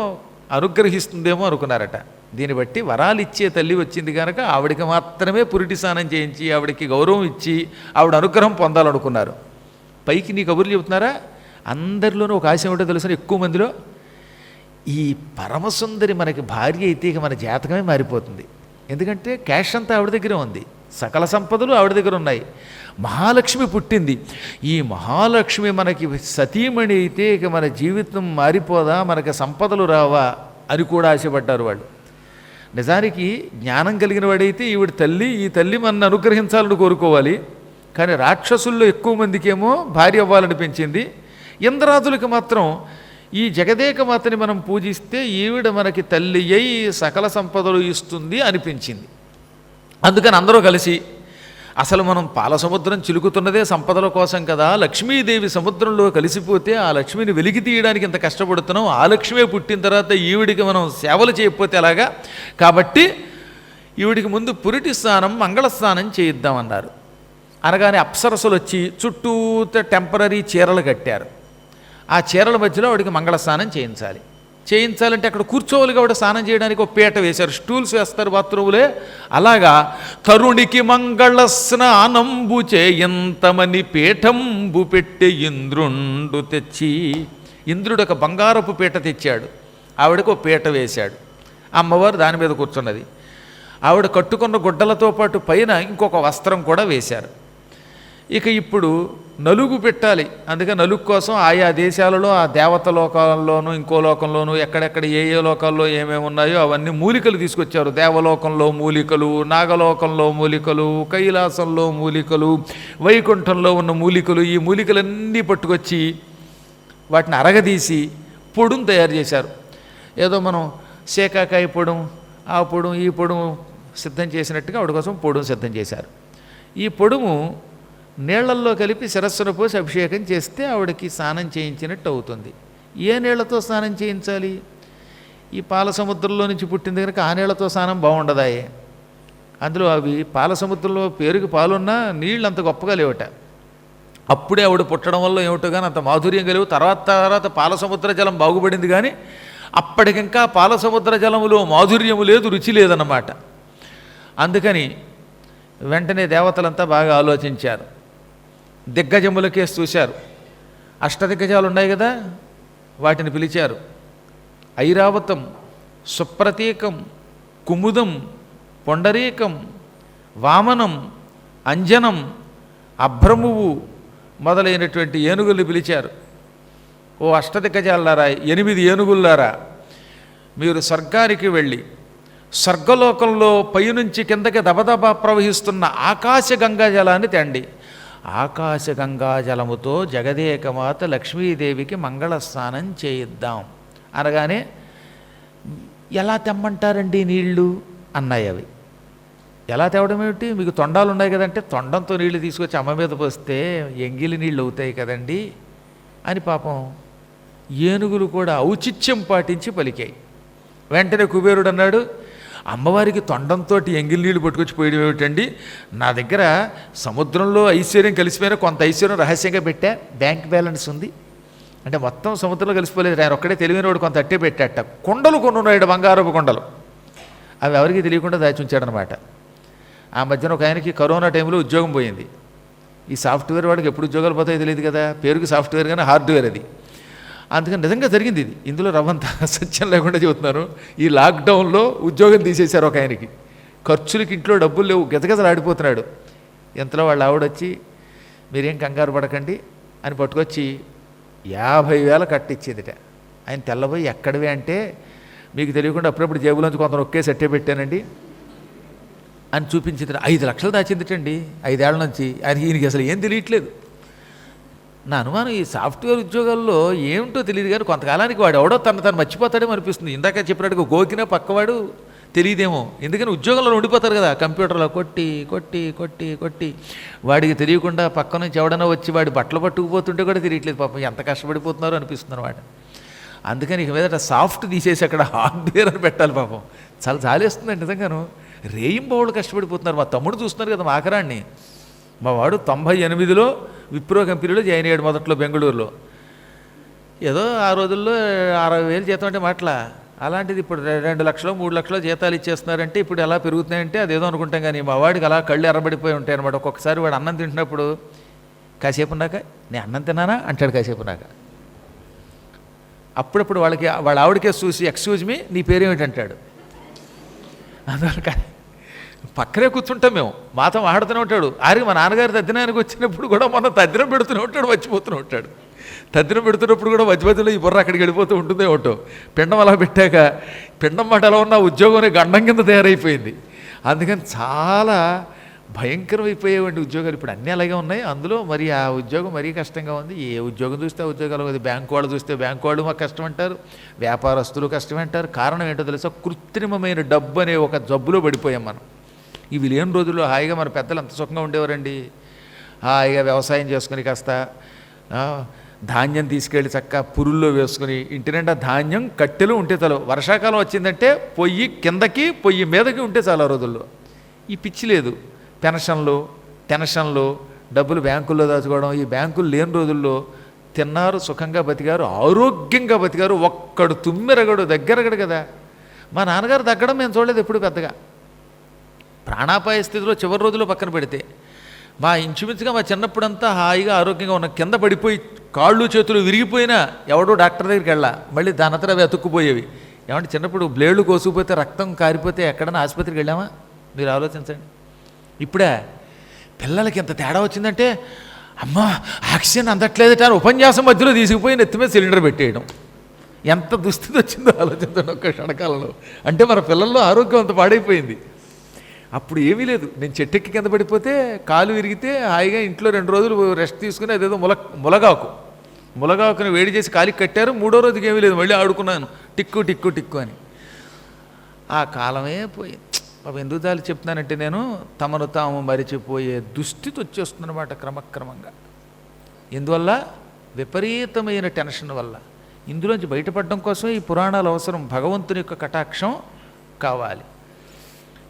అనుగ్రహిస్తుందేమో అనుకున్నారట. దీన్ని బట్టి వరాలు ఇచ్చే తల్లి వచ్చింది కనుక ఆవిడికి మాత్రమే పురిటి స్నానం చేయించి ఆవిడికి గౌరవం ఇచ్చి ఆవిడ అనుగ్రహం పొందాలనుకున్నారు. పైకి నీ కబుర్లు చెబుతున్నారా? అందరిలోనూ ఒక ఆశ ఏమిటో తెలుసు, ఎక్కువ మందిలో ఈ పరమసుందరి మనకి భార్య అయితే ఇక మన జాతకమే మారిపోతుంది. ఎందుకంటే క్యాష్ అంతా ఆవిడ దగ్గరే ఉంది, సకల సంపదలు ఆవిడ దగ్గర ఉన్నాయి. మహాలక్ష్మి పుట్టింది. ఈ మహాలక్ష్మి మనకి సతీమణి అయితే ఇక మన జీవితం మారిపోదా, మనకి సంపదలు రావా అని కూడా ఆశపడ్డారు వాళ్ళు. నిజానికి జ్ఞానం కలిగిన వాడైతే ఈవిడ తల్లి, ఈ తల్లి మనల్ని అనుగ్రహించాలని కోరుకోవాలి. కానీ రాక్షసుల్లో ఎక్కువ మందికేమో భార్య అవ్వాలనిపించింది. ఇంద్రాదులకి మాత్రం ఈ జగదేక మాతని మనం పూజిస్తే ఈవిడ మనకి తల్లి అయి సకల సంపదలు ఇస్తుంది అనిపించింది. అందుకని అందరూ కలిసి అసలు మనం పాల సముద్రం చిలుకుతున్నదే సంపదల కోసం కదా, లక్ష్మీదేవి సముద్రంలో కలిసిపోతే ఆ లక్ష్మిని వెలికి తీయడానికి ఇంత కష్టపడుతున్నాం, ఆ లక్ష్మే పుట్టిన తర్వాత ఈవిడికి మనం సేవలు చేయకపోతే అలాగా, కాబట్టి ఈవిడికి ముందు పురిటి స్నానం మంగళస్నానం చేయిద్దామన్నారు. అనగానే అప్సరసలు వచ్చి చుట్టూత టెంపరీ చీరలు కట్టారు. ఆ చీరల మధ్యలో ఆవిడికి మంగళస్నానం చేయించాలి. చేయించాలంటే అక్కడ కూర్చోవాలి కాబట్టి స్నానం చేయడానికి ఒక పీట వేశారు, స్టూల్స్ వేస్తారు బాత్రూములే. అలాగా తరుణికి మంగళ స్నానంబు చేయంతమని పీఠంబు పెట్టి ఇంద్రుండు తెచ్చి, ఇంద్రుడు ఒక బంగారపు పీట తెచ్చాడు, ఆవిడకు ఒక పీట వేశాడు, అమ్మవారు దాని మీద కూర్చున్నది. ఆవిడ కట్టుకున్న గుడ్డలతో పాటు పైన ఇంకొక వస్త్రం కూడా వేశారు. ఇక ఇప్పుడు నలుగు పెట్టాలి, అందుకే నలుగు కోసం ఆయా దేశాలలో ఆ దేవత లోకాల్లోనూ ఇంకో లోకంలోనూ ఎక్కడెక్కడ ఏ ఏ లోకాల్లో ఏమేమి ఉన్నాయో అవన్నీ మూలికలు తీసుకొచ్చారు. దేవలోకంలో మూలికలు, నాగలోకంలో మూలికలు, కైలాసంలో మూలికలు, వైకుంఠంలో ఉన్న మూలికలు, ఈ మూలికలన్నీ పట్టుకొచ్చి వాటిని అరగదీసి పొడుం తయారు చేశారు. ఏదో మనం శేకాకాయ పొడుం, ఆ పొడుం ఈ పొడుం సిద్ధం చేసినట్టుగా ఆవిడ కోసం పొడుం సిద్ధం చేశారు. ఈ పొడుము నీళ్లల్లో కలిపి శిరస్సును పోసి అభిషేకం చేస్తే ఆవిడకి స్నానం చేయించినట్టు అవుతుంది. ఏ నీళ్లతో స్నానం చేయించాలి? ఈ పాల సముద్రంలో నుంచి పుట్టింది కనుక ఆ నీళ్లతో స్నానం బాగుండదాయే. అందులో అవి పాల సముద్రంలో పేరుకి పాలున్నా నీళ్ళు అంత గొప్పగా లేవట. అప్పుడే ఆవిడ పుట్టడం వల్ల ఏమిటో కానీ అంత మాధుర్యం కలిగి తర్వాత పాల సముద్ర జలం బాగుపడింది, కానీ అప్పటికింకా పాల సముద్ర జలములో మాధుర్యము లేదు, రుచి లేదన్నమాట. అందుకని వెంటనే దేవతలంతా బాగా ఆలోచించారు, దిగ్గజములకేసి చూశారు. అష్టదిగ్గజాలు ఉన్నాయి కదా, వాటిని పిలిచారు. ఐరావతం, సుప్రతీకం, కుముదం, పొండరీకం, వామనం, అంజనం, అభ్రమువు మొదలైనటువంటి ఏనుగుల్ని పిలిచారు. ఓ అష్టదిగ్గజాలారా, 8 ఏనుగుల్లారా, మీరు స్వర్గానికి వెళ్ళి స్వర్గలోకంలో పైనుంచి కిందకి దబదబా ప్రవహిస్తున్న ఆకాశ గంగాజలాన్ని తండి. ఆకాశ గంగాజలముతో జగదేకమాత లక్ష్మీదేవికి మంగళ స్నానం చేయిద్దాం అనగానే, ఎలా తెమ్మంటారండి నీళ్లు అన్నాయి అవి. ఎలా తేవడం ఏమిటి, మీకు తొండాలు ఉన్నాయి కదంటే తొండంతో నీళ్లు తీసుకొచ్చి అమ్మ మీద పోస్తే ఎంగిలి నీళ్ళు అవుతాయి కదండి అని పాపం ఏనుగులు కూడా ఔచిత్యం పాటించి పలికాయి. వెంటనే కుబేరుడు అన్నాడు, అమ్మవారికి తొండంతో ఎంగిలి నీళ్ళు పట్టుకొచ్చి పోయడం ఏమిటండి, నా దగ్గర సముద్రంలో ఐశ్వర్యం కలిసిపోయినా కొంత ఐశ్వర్యం రహస్యంగా పెట్టా, బ్యాంక్ బ్యాలెన్స్ ఉంది అంటే మొత్తం సముద్రంలో కలిసిపోలేదు, ఆయన ఒక్కడే తెలివినోడు కొంత అట్టే పెట్టాట. కొండలు కొనున్నాడు, బంగారపు కొండలు, అవి ఎవరికి తెలియకుండా దాచి ఉంచాడనమాట. ఆ మధ్యన ఒక ఆయనకి కరోనా టైంలో ఉద్యోగం పోయింది. ఈ సాఫ్ట్వేర్ వాడికి ఎప్పుడు ఉద్యోగాలు పోతాయో తెలియదు కదా, పేరుకి సాఫ్ట్వేర్ కానీ హార్డ్వేర్ అది. అందుకని నిజంగా జరిగింది ఇది, ఇందులో రవ్వంత సత్యం లేకుండా చెబుతున్నారు. ఈ లాక్డౌన్లో ఉద్యోగం తీసేశారు ఒక ఆయనకి, ఖర్చులకి ఇంట్లో డబ్బులు లేవు, గజగజలాడిపోతున్నాడు. ఎంతలో వాళ్ళ ఆవిడొచ్చి మీరేం కంగారు పడకండి అని పట్టుకొచ్చి 50,000 కట్టించేదిట. ఆయన తెల్లబోయి ఎక్కడివి అంటే, మీకు తెలియకుండా అప్పుడప్పుడు జేబులోంచి కొంత నొక్కేసి అట్టే పెట్టానండి అని చూపించింది. 5 లక్షలు దాచిందిటండి 5 ఏళ్ల నుంచి. ఈయనకి అసలు ఏం తెలియట్లేదు. నా అనుమానం ఈ సాఫ్ట్వేర్ ఉద్యోగాల్లో ఏమిటో తెలియదు, కానీ కొంతకాలానికి వాడు ఎవడో తను మర్చిపోతాడేమో అనిపిస్తుంది. ఇందాక చెప్పినట్టుగా గోకినా పక్కవాడు తెలియదేమో, ఎందుకని ఉద్యోగంలో ఉండిపోతారు కదా, కంప్యూటర్లో కొట్టి కొట్టి కొట్టి కొట్టి వాడికి తెలియకుండా పక్క నుంచి ఎవడన్నా వచ్చి వాడి బట్టలు పట్టుకుపోతుంటే కూడా తెలియట్లేదు పాపం, ఎంత కష్టపడిపోతున్నారో అనిపిస్తుంది అన్నమాట. అందుకని ఇక మీదట సాఫ్ట్ తీసేసి అక్కడ హార్డ్వేర్ అని పెట్టాలి పాపం. చాలా జాలేస్తుందండి నిజంగాను. రేయింబౌళ్ళు కష్టపడిపోతున్నారు. మా తమ్ముడు చూస్తున్నారు కదా, మా ఆఖరాన్ని. మా వాడు 98లో విప్రో కంపెనీలో జాయిన్ అయ్యాడు, మొదట్లో బెంగళూరులో. ఏదో ఆ రోజుల్లో 60,000 జీతం అంటే మాటలా, అలాంటిది ఇప్పుడు 2 లక్షలు 3 లక్షలు జీతాలు ఇచ్చేస్తున్నారంటే ఇప్పుడు ఎలా పెరుగుతున్నాయంటే అదేదో అనుకుంటాం. కానీ మా వాడికి అలా కళ్ళు ఎర్రబడిపోయి ఉంటాయి అనమాట. ఒక్కొక్కసారి వాడు అన్నం తింటున్నప్పుడు కాసేపు ఉన్నాక నేను అన్నం తిన్నానా అంటాడు, కాసేపు ఉన్నాక. అప్పుడప్పుడు వాళ్ళ ఆవిడకే చూసి ఎక్స్క్యూజ్ మీ నీ పేరేమిటి అంటాడు. అందువల్ల పక్కనే కూర్చుంటాం మేము, మాతో ఆడుతూనే ఉంటాడు. ఆరికి మా నాన్నగారు తద్దినానికి వచ్చినప్పుడు కూడా మొన్న తద్దినం పెడుతూనే ఉంటాడు, మర్చిపోతూనే ఉంటాడు. తద్దినం పెడుతున్నప్పుడు కూడా మధ్యలో ఈ బుర్ర అక్కడికి వెళ్ళిపోతూ ఉంటుందే ఒకటో. పిండం అలా పెట్టాక పిండం మాట ఎలా ఉన్న ఉద్యోగం గండం కింద తయారైపోయింది. అందుకని చాలా భయంకరమైపోయేవంటి ఉద్యోగాలు. ఇప్పుడు అన్నీ అలాగే ఉన్నాయి. అందులో మరి ఆ ఉద్యోగం మరీ కష్టంగా ఉంది. ఏ ఉద్యోగం చూస్తే ఆ ఉద్యోగాలు ఉంది. బ్యాంకు వాళ్ళు చూస్తే బ్యాంకు వాళ్ళు మాకు కష్టం అంటారు, వ్యాపారస్తులు కష్టం అంటారు. కారణం ఏంటో తెలుసా, కృత్రిమమైన డబ్బు అనే ఒక జబ్బులో పడిపోయాం మనం. ఇవి లేని రోజుల్లో హాయిగా మన పెద్దలు అంత సుఖంగా ఉండేవారండి. హాయిగా వ్యవసాయం చేసుకుని కాస్త ధాన్యం తీసుకెళ్ళి చక్కగా పురుల్లో వేసుకుని ఇంటి నిండా ధాన్యం కట్టెలు ఉంటే చాలు. వర్షాకాలం వచ్చిందంటే పొయ్యి కిందకి పొయ్యి మీదకి ఉంటే చాలా రోజుల్లో. ఈ పిచ్చి లేదు. టెన్షన్లు డబ్బులు బ్యాంకుల్లో దాచుకోవడం. ఈ బ్యాంకులు లేని రోజుల్లో తిన్నారు, సుఖంగా బతికారు, ఆరోగ్యంగా బతికారు. ఒక్కడు తుమ్మెరగడు దగ్గరగడు కదా. మా నాన్నగారు తగ్గడం మేము చూడలేదు ఎప్పుడు పెద్దగా. ప్రాణాపాయ స్థితిలో చివరి రోజుల్లో పక్కన పెడితే మా ఇంచుమించుగా మా చిన్నప్పుడంతా హాయిగా ఆరోగ్యంగా ఉన్న, కింద పడిపోయి కాళ్ళు చేతులు విరిగిపోయినా ఎవడో డాక్టర్ దగ్గరికి వెళ్ళా, మళ్ళీ దానంతట అవి అతుక్కుపోయేవి. ఏమంటే చిన్నప్పుడు బ్లేడ్లు కోసుకుపోతే రక్తం కారిపోతే ఎక్కడైనా ఆసుపత్రికి వెళ్ళామా? మీరు ఆలోచించండి. ఇప్పుడే పిల్లలకి ఎంత తేడా వచ్చిందంటే, అమ్మా ఆక్సిజన్ అందట్లేదట అని ఉపన్యాసం మధ్యలో తీసుకుపోయి నెత్తి మీద సిలిండర్ పెట్టేయడం. ఎంత దుస్థితి వచ్చిందో ఆలోచించండి ఒక్క క్షణకాలంలో. అంటే మన పిల్లల్లో ఆరోగ్యం అంత పాడైపోయింది. అప్పుడు ఏమీ లేదు. నేను చెట్టెక్కి కింద పడిపోతే కాలు విరిగితే హాయిగా ఇంట్లో 2 రోజులు రెస్ట్ తీసుకుని అదేదో ములగాకుని వేడి చేసి కాలికి కట్టారు. 3వ రోజుకి ఏమీ లేదు, మళ్ళీ ఆడుకున్నాను టిక్కు టిక్కు టిక్కు అని. ఆ కాలమే పోయింది. ఎందుకు దాలు చెప్తున్నానంటే, నేను తమను తాము మరిచిపోయే దుస్థితి వచ్చేస్తుందన్నమాట క్రమక్రమంగా. ఎందువల్ల? విపరీతమైన టెన్షన్ వల్ల. ఇందులోంచి బయటపడడం కోసం ఈ పురాణాలు అవసరం. భగవంతుని యొక్క కటాక్షం కావాలి.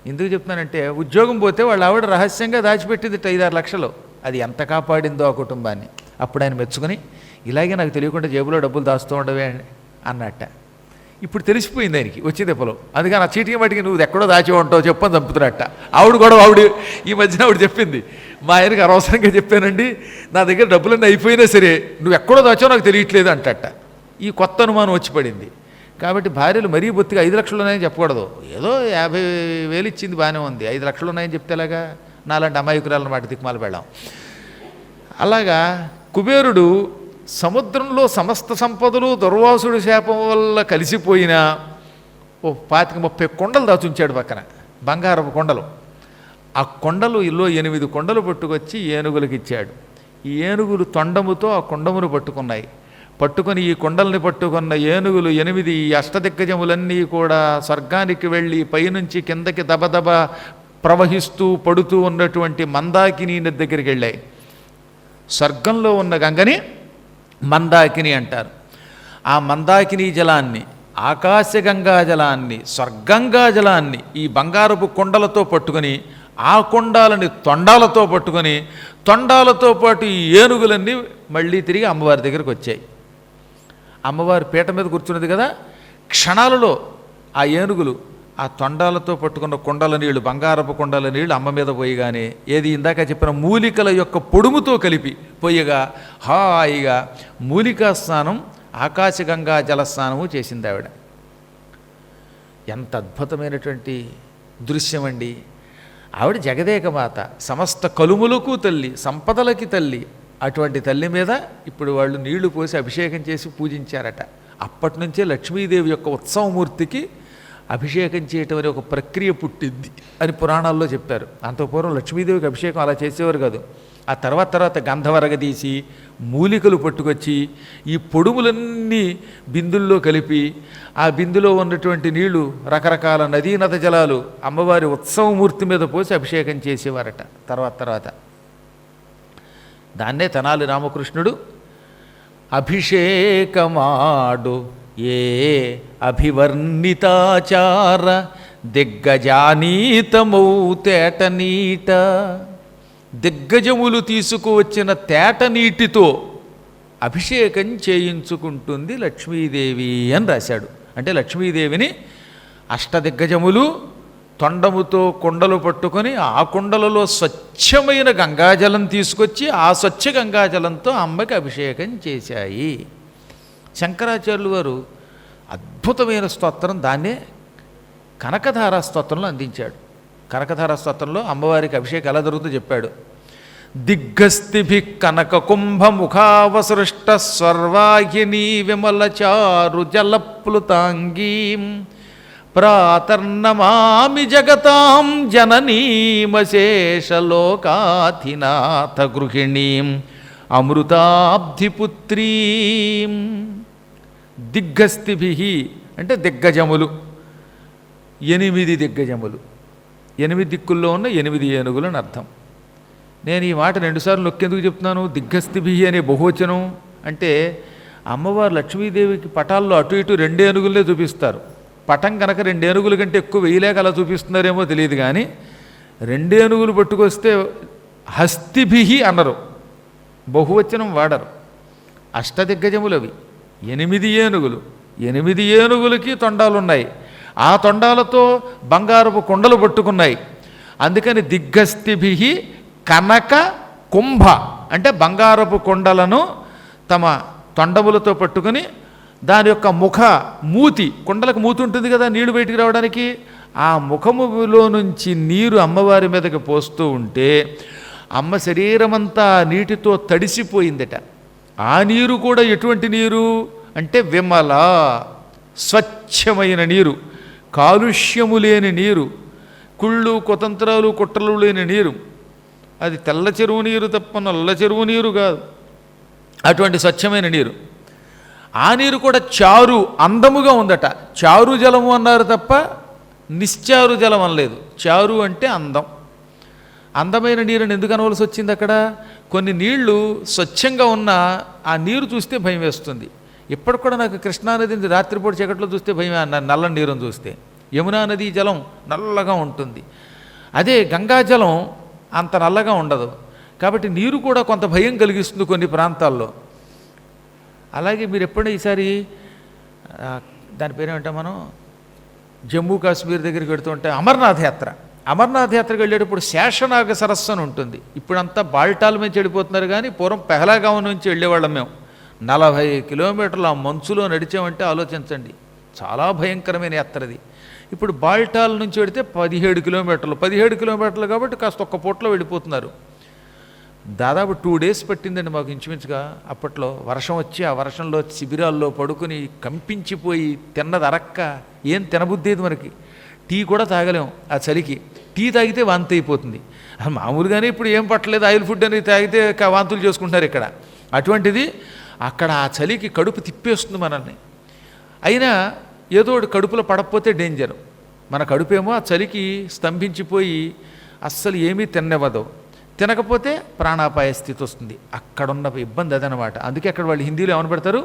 ఎందుకు చెప్తున్నానంటే, ఉద్యోగం పోతే వాళ్ళ ఆవిడ రహస్యంగా దాచిపెట్టింది 5-6 లక్షలు. అది ఎంత కాపాడిందో ఆ కుటుంబాన్ని. అప్పుడు ఆయన మెచ్చుకొని, ఇలాగే నాకు తెలియకుండా జేబులో డబ్బులు దాస్తూ ఉండవే అన్నట్ట. ఇప్పుడు తెలిసిపోయింది ఆయనకి వచ్చే దెబ్బలో. అందుకని ఆ చీటికి మటుకి నువ్వు ఎక్కడో దాచి ఉంటావు చెప్పని చంపుతున్నట్ట. ఆవిడ ఈ మధ్యన ఆవిడ చెప్పింది, మా ఆయనకి అనవసరంగా చెప్పానండి, నా దగ్గర డబ్బులన్నీ అయిపోయినా సరే నువ్వు ఎక్కడో దాచావు నాకు తెలియట్లేదు అంటట. ఈ కొత్త అనుమానం వచ్చి పడింది. కాబట్టి భార్యలు మరీ బొత్తిగా 5 లక్షలు ఉన్నాయని చెప్పకూడదు. ఏదో 50,000 ఇచ్చింది బాగానే ఉంది, 5 లక్షలు ఉన్నాయని చెప్తేలాగా నాలాంటి అమాయకురాలను మాట దిక్కుమాలు పెళ్ళాం. అలాగా కుబేరుడు సముద్రంలో సమస్త సంపదలు దుర్వాసుడి శాపం వల్ల కలిసిపోయినా 25-30 కొండలు దాచుంచాడు పక్కన, బంగారపు కొండలు. ఆ కొండలు ఇల్లో 8 కొండలు పట్టుకొచ్చి ఏనుగులకు ఇచ్చాడు. ఈ ఏనుగులు తొండముతో ఆ కొండమును పట్టుకున్నాయి. పట్టుకొని ఈ కొండల్ని పట్టుకున్న ఏనుగులు 8 ఈ అష్టదిగ్గజములన్నీ కూడా స్వర్గానికి వెళ్ళి పైనుంచి కిందకి దబదబ ప్రవహిస్తూ పడుతూ ఉన్నటువంటి మందాకిని నది దగ్గరికి వెళ్ళాయి. స్వర్గంలో ఉన్న గంగని మందాకిని అంటారు. ఆ మందాకిని జలాన్ని, ఆకాశగంగా జలాన్ని, స్వర్గంగా జలాన్ని ఈ బంగారపు కొండలతో పట్టుకొని, ఆ కొండాలని తొండాలతో పట్టుకొని, తొండాలతో పాటు ఈ ఏనుగులన్నీ మళ్ళీ తిరిగి అమ్మవారి దగ్గరికి వచ్చాయి. అమ్మవారి పీట మీద కూర్చున్నది కదా, క్షణాలలో ఆ ఏనుగులు ఆ తొండాలతో పట్టుకున్న కొండల నీళ్లు, బంగారపు కొండల నీళ్లు అమ్మ మీద పోయగానే, ఏది ఇందాక చెప్పిన మూలికల యొక్క పొడుముతో కలిపి పోయగా హాయిగా మూలికా స్నానం, ఆకాశగంగా జలస్నానము చేసింది ఆవిడ. ఎంత అద్భుతమైనటువంటి దృశ్యం అండి. ఆవిడ జగదేకమాత, సమస్త కలుములకు తల్లి, సంపదలకి తల్లి. అటువంటి తల్లి మీద ఇప్పుడు వాళ్ళు నీళ్లు పోసి అభిషేకం చేసి పూజించారట. అప్పటి నుంచే లక్ష్మీదేవి యొక్క ఉత్సవమూర్తికి అభిషేకం చేయటం అనే ఒక ప్రక్రియ పుట్టింది అని పురాణాల్లో చెప్పారు. అంతపూర్వం లక్ష్మీదేవికి అభిషేకం అలా చేసేవారు కాదు. ఆ తర్వాత గంధవరగదీసి మూలికలు పట్టుకొచ్చి ఈ పొడుములన్నీ బిందుల్లో కలిపి, ఆ బిందులో ఉన్నటువంటి నీళ్లు రకరకాల నదీనద జలాలు అమ్మవారి ఉత్సవమూర్తి మీద పోసి అభిషేకం చేసేవారట. తర్వాత దాన్నే తెనాలి రామకృష్ణుడు అభిషేకమాడు ఏ అభివర్ణితాచార దిగ్గజానీతమౌ తేట నీట, దిగ్గజములు తీసుకువచ్చిన తేట నీటితో అభిషేకం చేయించుకుంటుంది లక్ష్మీదేవి అని రాశాడు. అంటే లక్ష్మీదేవిని అష్టదిగ్గజములు తొండముతో కొండలు పట్టుకొని ఆ కొండలలో స్వచ్ఛమైన గంగాజలం తీసుకొచ్చి ఆ స్వచ్ఛ గంగాజలంతో అమ్మకి అభిషేకం చేశాయి. శంకరాచార్యులు వారు అద్భుతమైన స్తోత్రం, దాన్నే కనకధారా స్తోత్రంలో అందించాడు. కనకధారా స్తోత్రంలో అమ్మవారికి అభిషేకం ఎలా జరుగుతుందో చెప్పాడు. దిగ్గస్తిభి కనక కుంభముఖావసృష్ట స్వర్వాహిని విమలచారు జలప్లుతాంగీం ప్రాతర్నమామి జగతాం జననీమశేషలోకాధినాథ గృహిణీం అమృతాబ్ధిపుత్రీం. దిగ్గస్తిభి అంటే దిగ్గజములు, 8 దిగ్గజములు, 8 దిక్కుల్లో ఉన్న 8 ఏనుగులు అని అర్థం. నేను ఈ మాట 2 సార్లు నొక్కేందుకు చెప్తున్నాను. దిగ్గస్తిభి అనే బహువచనం అంటే అమ్మవారు లక్ష్మీదేవికి పటాల్లో అటు ఇటు 2 ఏనుగులనే చూపిస్తారు. పటం కనుక 2 ఏనుగుల కంటే ఎక్కువ వేయలేక అలా చూపిస్తున్నారేమో తెలియదు, కానీ 2 ఏనుగులు పట్టుకొస్తే హస్తిభి అన్నరు, బహువచనం వాడరు. అష్టదిగ్గజములవి, 8 ఏనుగులు, 8 ఏనుగులకి తొండాలున్నాయి. ఆ తొండాలతో బంగారపు కుండలు పట్టుకున్నాయి. అందుకని దిగ్గస్థిభి కనక కుంభ అంటే బంగారపు కొండలను తమ తొండములతో పట్టుకుని దాని యొక్క మూతి, కుండలకు మూతి ఉంటుంది కదా నీళ్లు బయటికి రావడానికి, ఆ ముఖములో నుంచి నీరు అమ్మవారి మీదకి పోస్తూ ఉంటే అమ్మ శరీరమంతా నీటితో తడిసిపోయిందట. ఆ నీరు కూడా ఎటువంటి నీరు అంటే విమల, స్వచ్ఛమైన నీరు, కాలుష్యము లేని నీరు, కుళ్ళు కుతంత్రాలు కుట్రలు లేని నీరు. అది తెల్ల చెరువు నీరు తప్ప నల్ల చెరువు నీరు కాదు, అటువంటి స్వచ్ఛమైన నీరు. ఆ నీరు కూడా చారు అందముగా ఉందట. చారు జలము అన్నారు తప్ప నిశ్చారు జలం అనలేదు. చారు అంటే అందం. అందమైన నీరుని ఎందుకు అనవలసి వచ్చింది అక్కడ? కొన్ని నీళ్లు స్వచ్ఛంగా ఉన్న ఆ నీరు చూస్తే భయం వేస్తుంది. ఇప్పటికి కూడా నాకు కృష్ణానదిని రాత్రిపూట చీకట్లో చూస్తే భయం అన్నారు, నల్లని నీరుని చూస్తే. యమునా నదీ జలం నల్లగా ఉంటుంది, అదే గంగాజలం అంత నల్లగా ఉండదు. కాబట్టి నీరు కూడా కొంత భయం కలిగిస్తుంది కొన్ని ప్రాంతాల్లో. అలాగే మీరు ఎప్పుడైనా ఈసారి దాని పేరేమంటే మనం జమ్మూ కాశ్మీర్ దగ్గరికి వెళుతుంటే అమర్నాథ్ యాత్రకు వెళ్ళేటప్పుడు శేషనాగ సరస్సు అని ఉంటుంది. ఇప్పుడంతా బాల్టాల మీద చెడిపోతున్నారు, కానీ పూర్వం పెహలాగాం నుంచి వెళ్ళేవాళ్ళం మేము. 40 కిలోమీటర్లు ఆ మంచులో నడిచామంటే ఆలోచించండి, చాలా భయంకరమైన యాత్రది. ఇప్పుడు బాల్టాల్ నుంచి వెడితే 17 కిలోమీటర్లు కాబట్టి కాస్త ఒక్క పూటలో వెళ్ళిపోతున్నారు. దాదాపు 2 డేస్ పట్టిందండి మాకు ఇంచుమించుగా. అప్పట్లో వర్షం వచ్చి ఆ వర్షంలో శిబిరాల్లో పడుకుని కంపించిపోయి తిన్నది అరక్క ఏం తినబుద్దేది మనకి. టీ కూడా తాగలేం ఆ చలికి. టీ తాగితే వాంతి అయిపోతుంది. మామూలుగానే ఇప్పుడు ఏం పట్టలేదు, ఆయిల్ ఫుడ్ అనేది తాగితే వాంతులు చేసుకుంటున్నారు ఇక్కడ. అటువంటిది అక్కడ ఆ చలికి కడుపు తిప్పేస్తుంది మనల్ని. అయినా ఏదో ఒకటి కడుపులో పడకపోతే డేంజర్. మన కడుపేమో ఆ చలికి స్తంభించిపోయి అస్సలు ఏమీ తిననివ్వదు. తినకపోతే ప్రాణాపాయ స్థితి వస్తుంది. అక్కడున్న ఇబ్బంది అదనమాట. అందుకే అక్కడ వాళ్ళు హిందీలో ఏమని పెడతారు,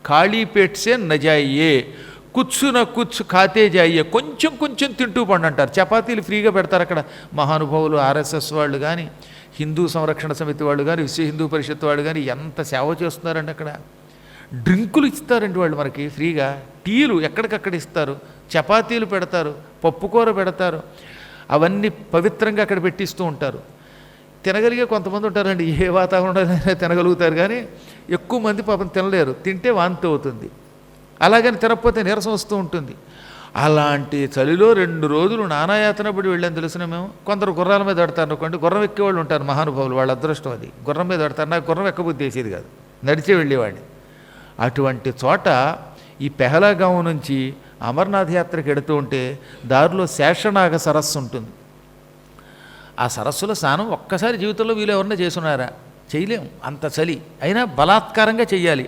ఖాళీ పేట్సే నజాయే, కుచ్చు ఖాతే జాయే, కొంచెం కొంచెం తింటూ పండు అంటారు. చపాతీలు ఫ్రీగా పెడతారు అక్కడ మహానుభావులు. ఆర్ఎస్ఎస్ వాళ్ళు కానీ, హిందూ సంరక్షణ సమితి వాళ్ళు కానీ, విశ్వ హిందూ పరిషత్ వాళ్ళు కానీ ఎంత సేవ చేస్తున్నారండి అక్కడ. డ్రింకులు ఇస్తారండి వాళ్ళు మనకి ఫ్రీగా, టీలు ఎక్కడికక్కడ ఇస్తారు, చపాతీలు పెడతారు, పప్పుకూర పెడతారు, అవన్నీ పవిత్రంగా అక్కడ పెట్టిస్తూ ఉంటారు. తినగలిగే కొంతమంది ఉంటారండి, ఏ వాతావరణంలో తినగలుగుతారు, కానీ ఎక్కువ మంది పాపం తినలేరు, తింటే వాంతి అవుతుంది. అలాగని తినకపోతే నీరసం వస్తూ ఉంటుంది. అలాంటి చలిలో 2 రోజులు నానాయాతన పడి వెళ్ళాను తెలిసిన మేము. కొందరు గుర్రాల మీద పడతారు అనుకోండి, గుర్రం ఎక్కేవాళ్ళు ఉంటారు మహానుభావులు, వాళ్ళ అదృష్టం అది. గుర్రం మీద పడతారు, నాకు గుర్రం ఎక్కబుద్ధి వేసేది కాదు, నడిచే వెళ్ళేవాడిని. అటువంటి చోట ఈ పెహలాగాం నుంచి అమర్నాథ్ యాత్రకు ఎడుతూ ఉంటే దారిలో శేషనాగ సరస్సు ఉంటుంది. ఆ సరస్సులో స్నానం ఒక్కసారి జీవితంలో వీళ్ళు ఎవరన్నా చేసున్నారా? చేయలేం, అంత చలి. అయినా బలాత్కారంగా చెయ్యాలి.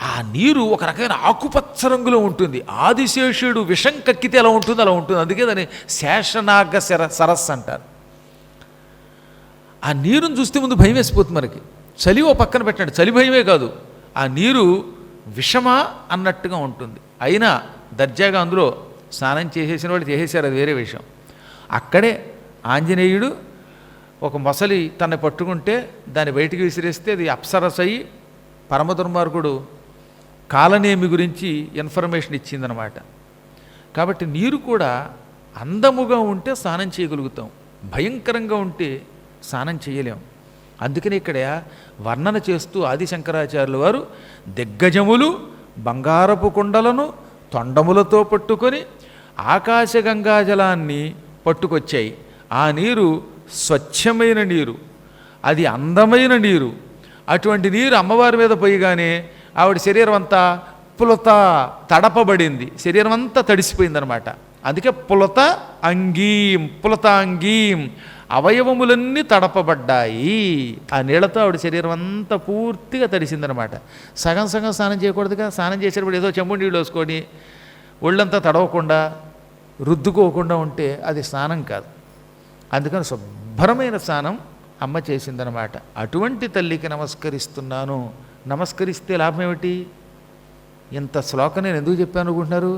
ఆ నీరు ఒక రకమైన ఆకుపచ్చ రంగులో ఉంటుంది. ఆదిశేషుడు విషం కక్కితే ఎలా ఉంటుంది అలా ఉంటుంది. అందుకే దాన్ని శేషనాగ సరస్సు అంటారు. ఆ నీరుని చూస్తే ముందు భయం వేసిపోతుంది మనకి. చలి ఓ పక్కన పెట్టండి, చలి భయమే కాదు, ఆ నీరు విషమా అన్నట్టుగా ఉంటుంది. అయినా దర్జాగా అందులో స్నానం చేసేసిన వాళ్ళు చేసేసారు, అది వేరే విషయం. అక్కడే ఆంజనేయుడు ఒక మొసలి తనని పట్టుకుంటే దాన్ని బయటికి విసిరేస్తే అది అప్సరస అయి పరమ దుర్మార్గుడు కాలనేమి గురించి ఇన్ఫర్మేషన్ ఇచ్చిందనమాట. కాబట్టి నీరు కూడా అందముగా ఉంటే స్నానం చేయగలుగుతాం, భయంకరంగా ఉంటే స్నానం చేయలేం. అందుకని ఇక్కడ వర్ణన చేస్తూ ఆదిశంకరాచార్యుల వారు దిగ్గజములు బంగారపు కుండలను తొండములతో పట్టుకొని ఆకాశగంగాజలాన్ని పట్టుకొచ్చాయి. ఆ నీరు స్వచ్ఛమైన నీరు, అది అందమైన నీరు. అటువంటి నీరు అమ్మవారి మీద పోయిగానే ఆవిడ శరీరం అంతా తడపబడింది, శరీరం అంతా తడిసిపోయిందనమాట. అందుకే పులతాంగీం అవయవములన్నీ తడపబడ్డాయి. ఆ నీళ్లతో ఆవిడ శరీరం అంతా పూర్తిగా తడిసిందనమాట. సగం స్నానం చేయకూడదుగా. స్నానం చేసేటప్పుడు ఏదో చెంబు నీళ్ళు వేసుకొని ఒళ్ళంతా తడవకుండా రుద్దుకోకుండా ఉంటే అది స్నానం కాదు. అందుకని శుభ్రమైన స్నానం అమ్మ చేసిందనమాట. అటువంటి తల్లికి నమస్కరిస్తున్నాను. నమస్కరిస్తే లాభం ఏమిటి? ఇంత శ్లోకం నేను ఎందుకు చెప్పాను అనుకుంటున్నారు?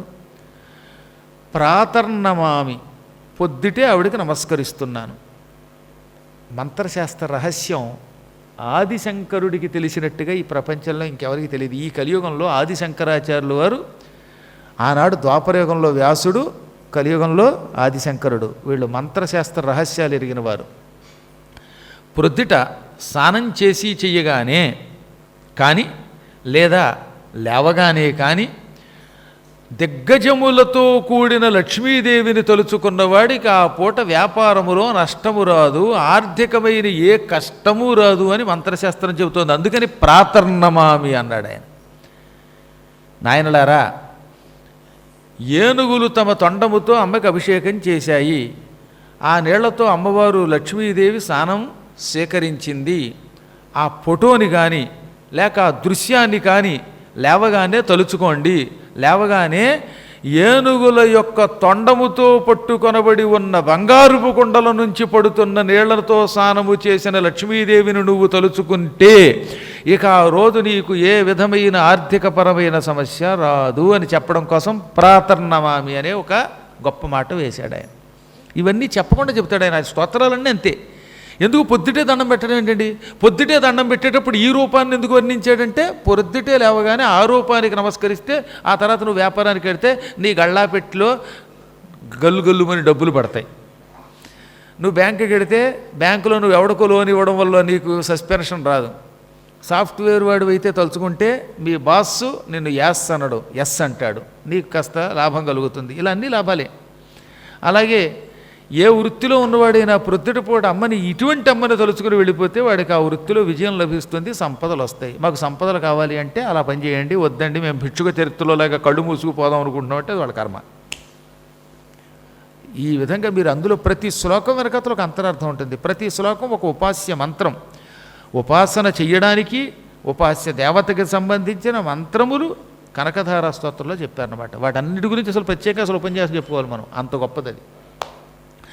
ప్రాతర్నమామి, పొద్దుటే ఆవిడకి నమస్కరిస్తున్నాను. మంత్రశాస్త్ర రహస్యం ఆదిశంకరుడికి తెలిసినట్టుగా ఈ ప్రపంచంలో ఇంకెవరికి తెలియదు. ఈ కలియుగంలో ఆదిశంకరాచార్యులు వారు, ఆనాడు ద్వాపరయుగంలో వ్యాసుడు, కలియుగంలో ఆదిశంకరుడు, వీళ్ళు మంత్రశాస్త్ర రహస్యాలు ఎరిగిన వారు. ప్రొద్దుట స్నానం చేసి చెయ్యగానే కానీ లేదా లేవగానే కానీ దిగ్గజములతో కూడిన లక్ష్మీదేవిని తలుచుకున్నవాడికి ఆ పూట వ్యాపారములో నష్టము రాదు, ఆర్థికమైన ఏ కష్టము రాదు అని మంత్రశాస్త్రం చెబుతోంది. అందుకని ప్రాతర్నమామి అన్నాడు ఆయన. నాయనలారా, ఏనుగులు తమ తొండముతో అమ్మకి అభిషేకం చేశాయి. ఆ నీళ్లతో అమ్మవారు లక్ష్మీదేవి స్నానం సేకరించింది. ఆ ఫోటోని కానీ లేక ఆ దృశ్యాన్ని కానీ లేవగానే తలుచుకోండి. లేవగానే ఏనుగుల యొక్క తొండముతో పట్టుకొనబడి ఉన్న బంగారుపు కుండల నుంచి పడుతున్న నీళ్లతో స్నానము చేసిన లక్ష్మీదేవిని నువ్వు తలుచుకుంటే ఇక ఆ రోజు నీకు ఏ విధమైన ఆర్థికపరమైన సమస్య రాదు అని చెప్పడం కోసం ప్రాతర్నమామి అనే ఒక గొప్ప మాట వేశాడు ఆయన. ఇవన్నీ చెప్పకుండా చెప్తాడు ఆయన. స్తోత్రాలన్నీ అంతే. ఎందుకు పొద్దుటే దండం పెట్టడం ఏంటండి? పొద్దుటే దండం పెట్టేటప్పుడు ఈ రూపాన్ని ఎందుకు వర్ణించాడంటే, పొద్దుటే లేవగానే ఆ రూపానికి నమస్కరిస్తే ఆ తర్వాత నువ్వు వ్యాపారానికి వెడితే నీ గళ్ళాపెట్టిలో గల్లుమని డబ్బులు పడతాయి. నువ్వు బ్యాంకుకి వెడితే బ్యాంకులో నువ్వు ఎవడికో లోన్ ఇవ్వడం వల్ల నీకు సస్పెన్షన్ రాదు. సాఫ్ట్వేర్ వాడు అయితే తలుచుకుంటే మీ బాస్ నిన్ను యాస్ అనడు, ఎస్ అంటాడు, నీకు కాస్త లాభం కలుగుతుంది. ఇలా అన్నీ లాభాలే. అలాగే ఏ వృత్తిలో ఉన్నవాడైనా ప్రొద్దుటిపూట అమ్మని, ఇటువంటి అమ్మని తలుచుకుని వెళ్ళిపోతే వాడికి ఆ వృత్తిలో విజయం లభిస్తుంది, సంపదలు వస్తాయి. మాకు సంపదలు కావాలి అంటే అలా పనిచేయండి, వద్దండి మేము భిక్షుక చరిత్రలోలాగా కళ్ళు మూసుకుపోదాం అనుకుంటున్నాం అంటే వాళ్ళ కర్మ. ఈ విధంగా మీరు అందులో ప్రతి శ్లోకం వెనకతలో ఒక అంతరార్థం ఉంటుంది. ప్రతి శ్లోకం ఒక ఉపాస్య మంత్రం. ఉపాసన చెయ్యడానికి ఉపాస్య దేవతకి సంబంధించిన మంత్రములు కనకధారా స్తోత్రంలో చెప్పారన్నమాట. వాటన్నిటి గురించి అసలు ప్రత్యేక ఉపన్యాసం చెప్పుకోవాలి మనం, అంత గొప్పది అది.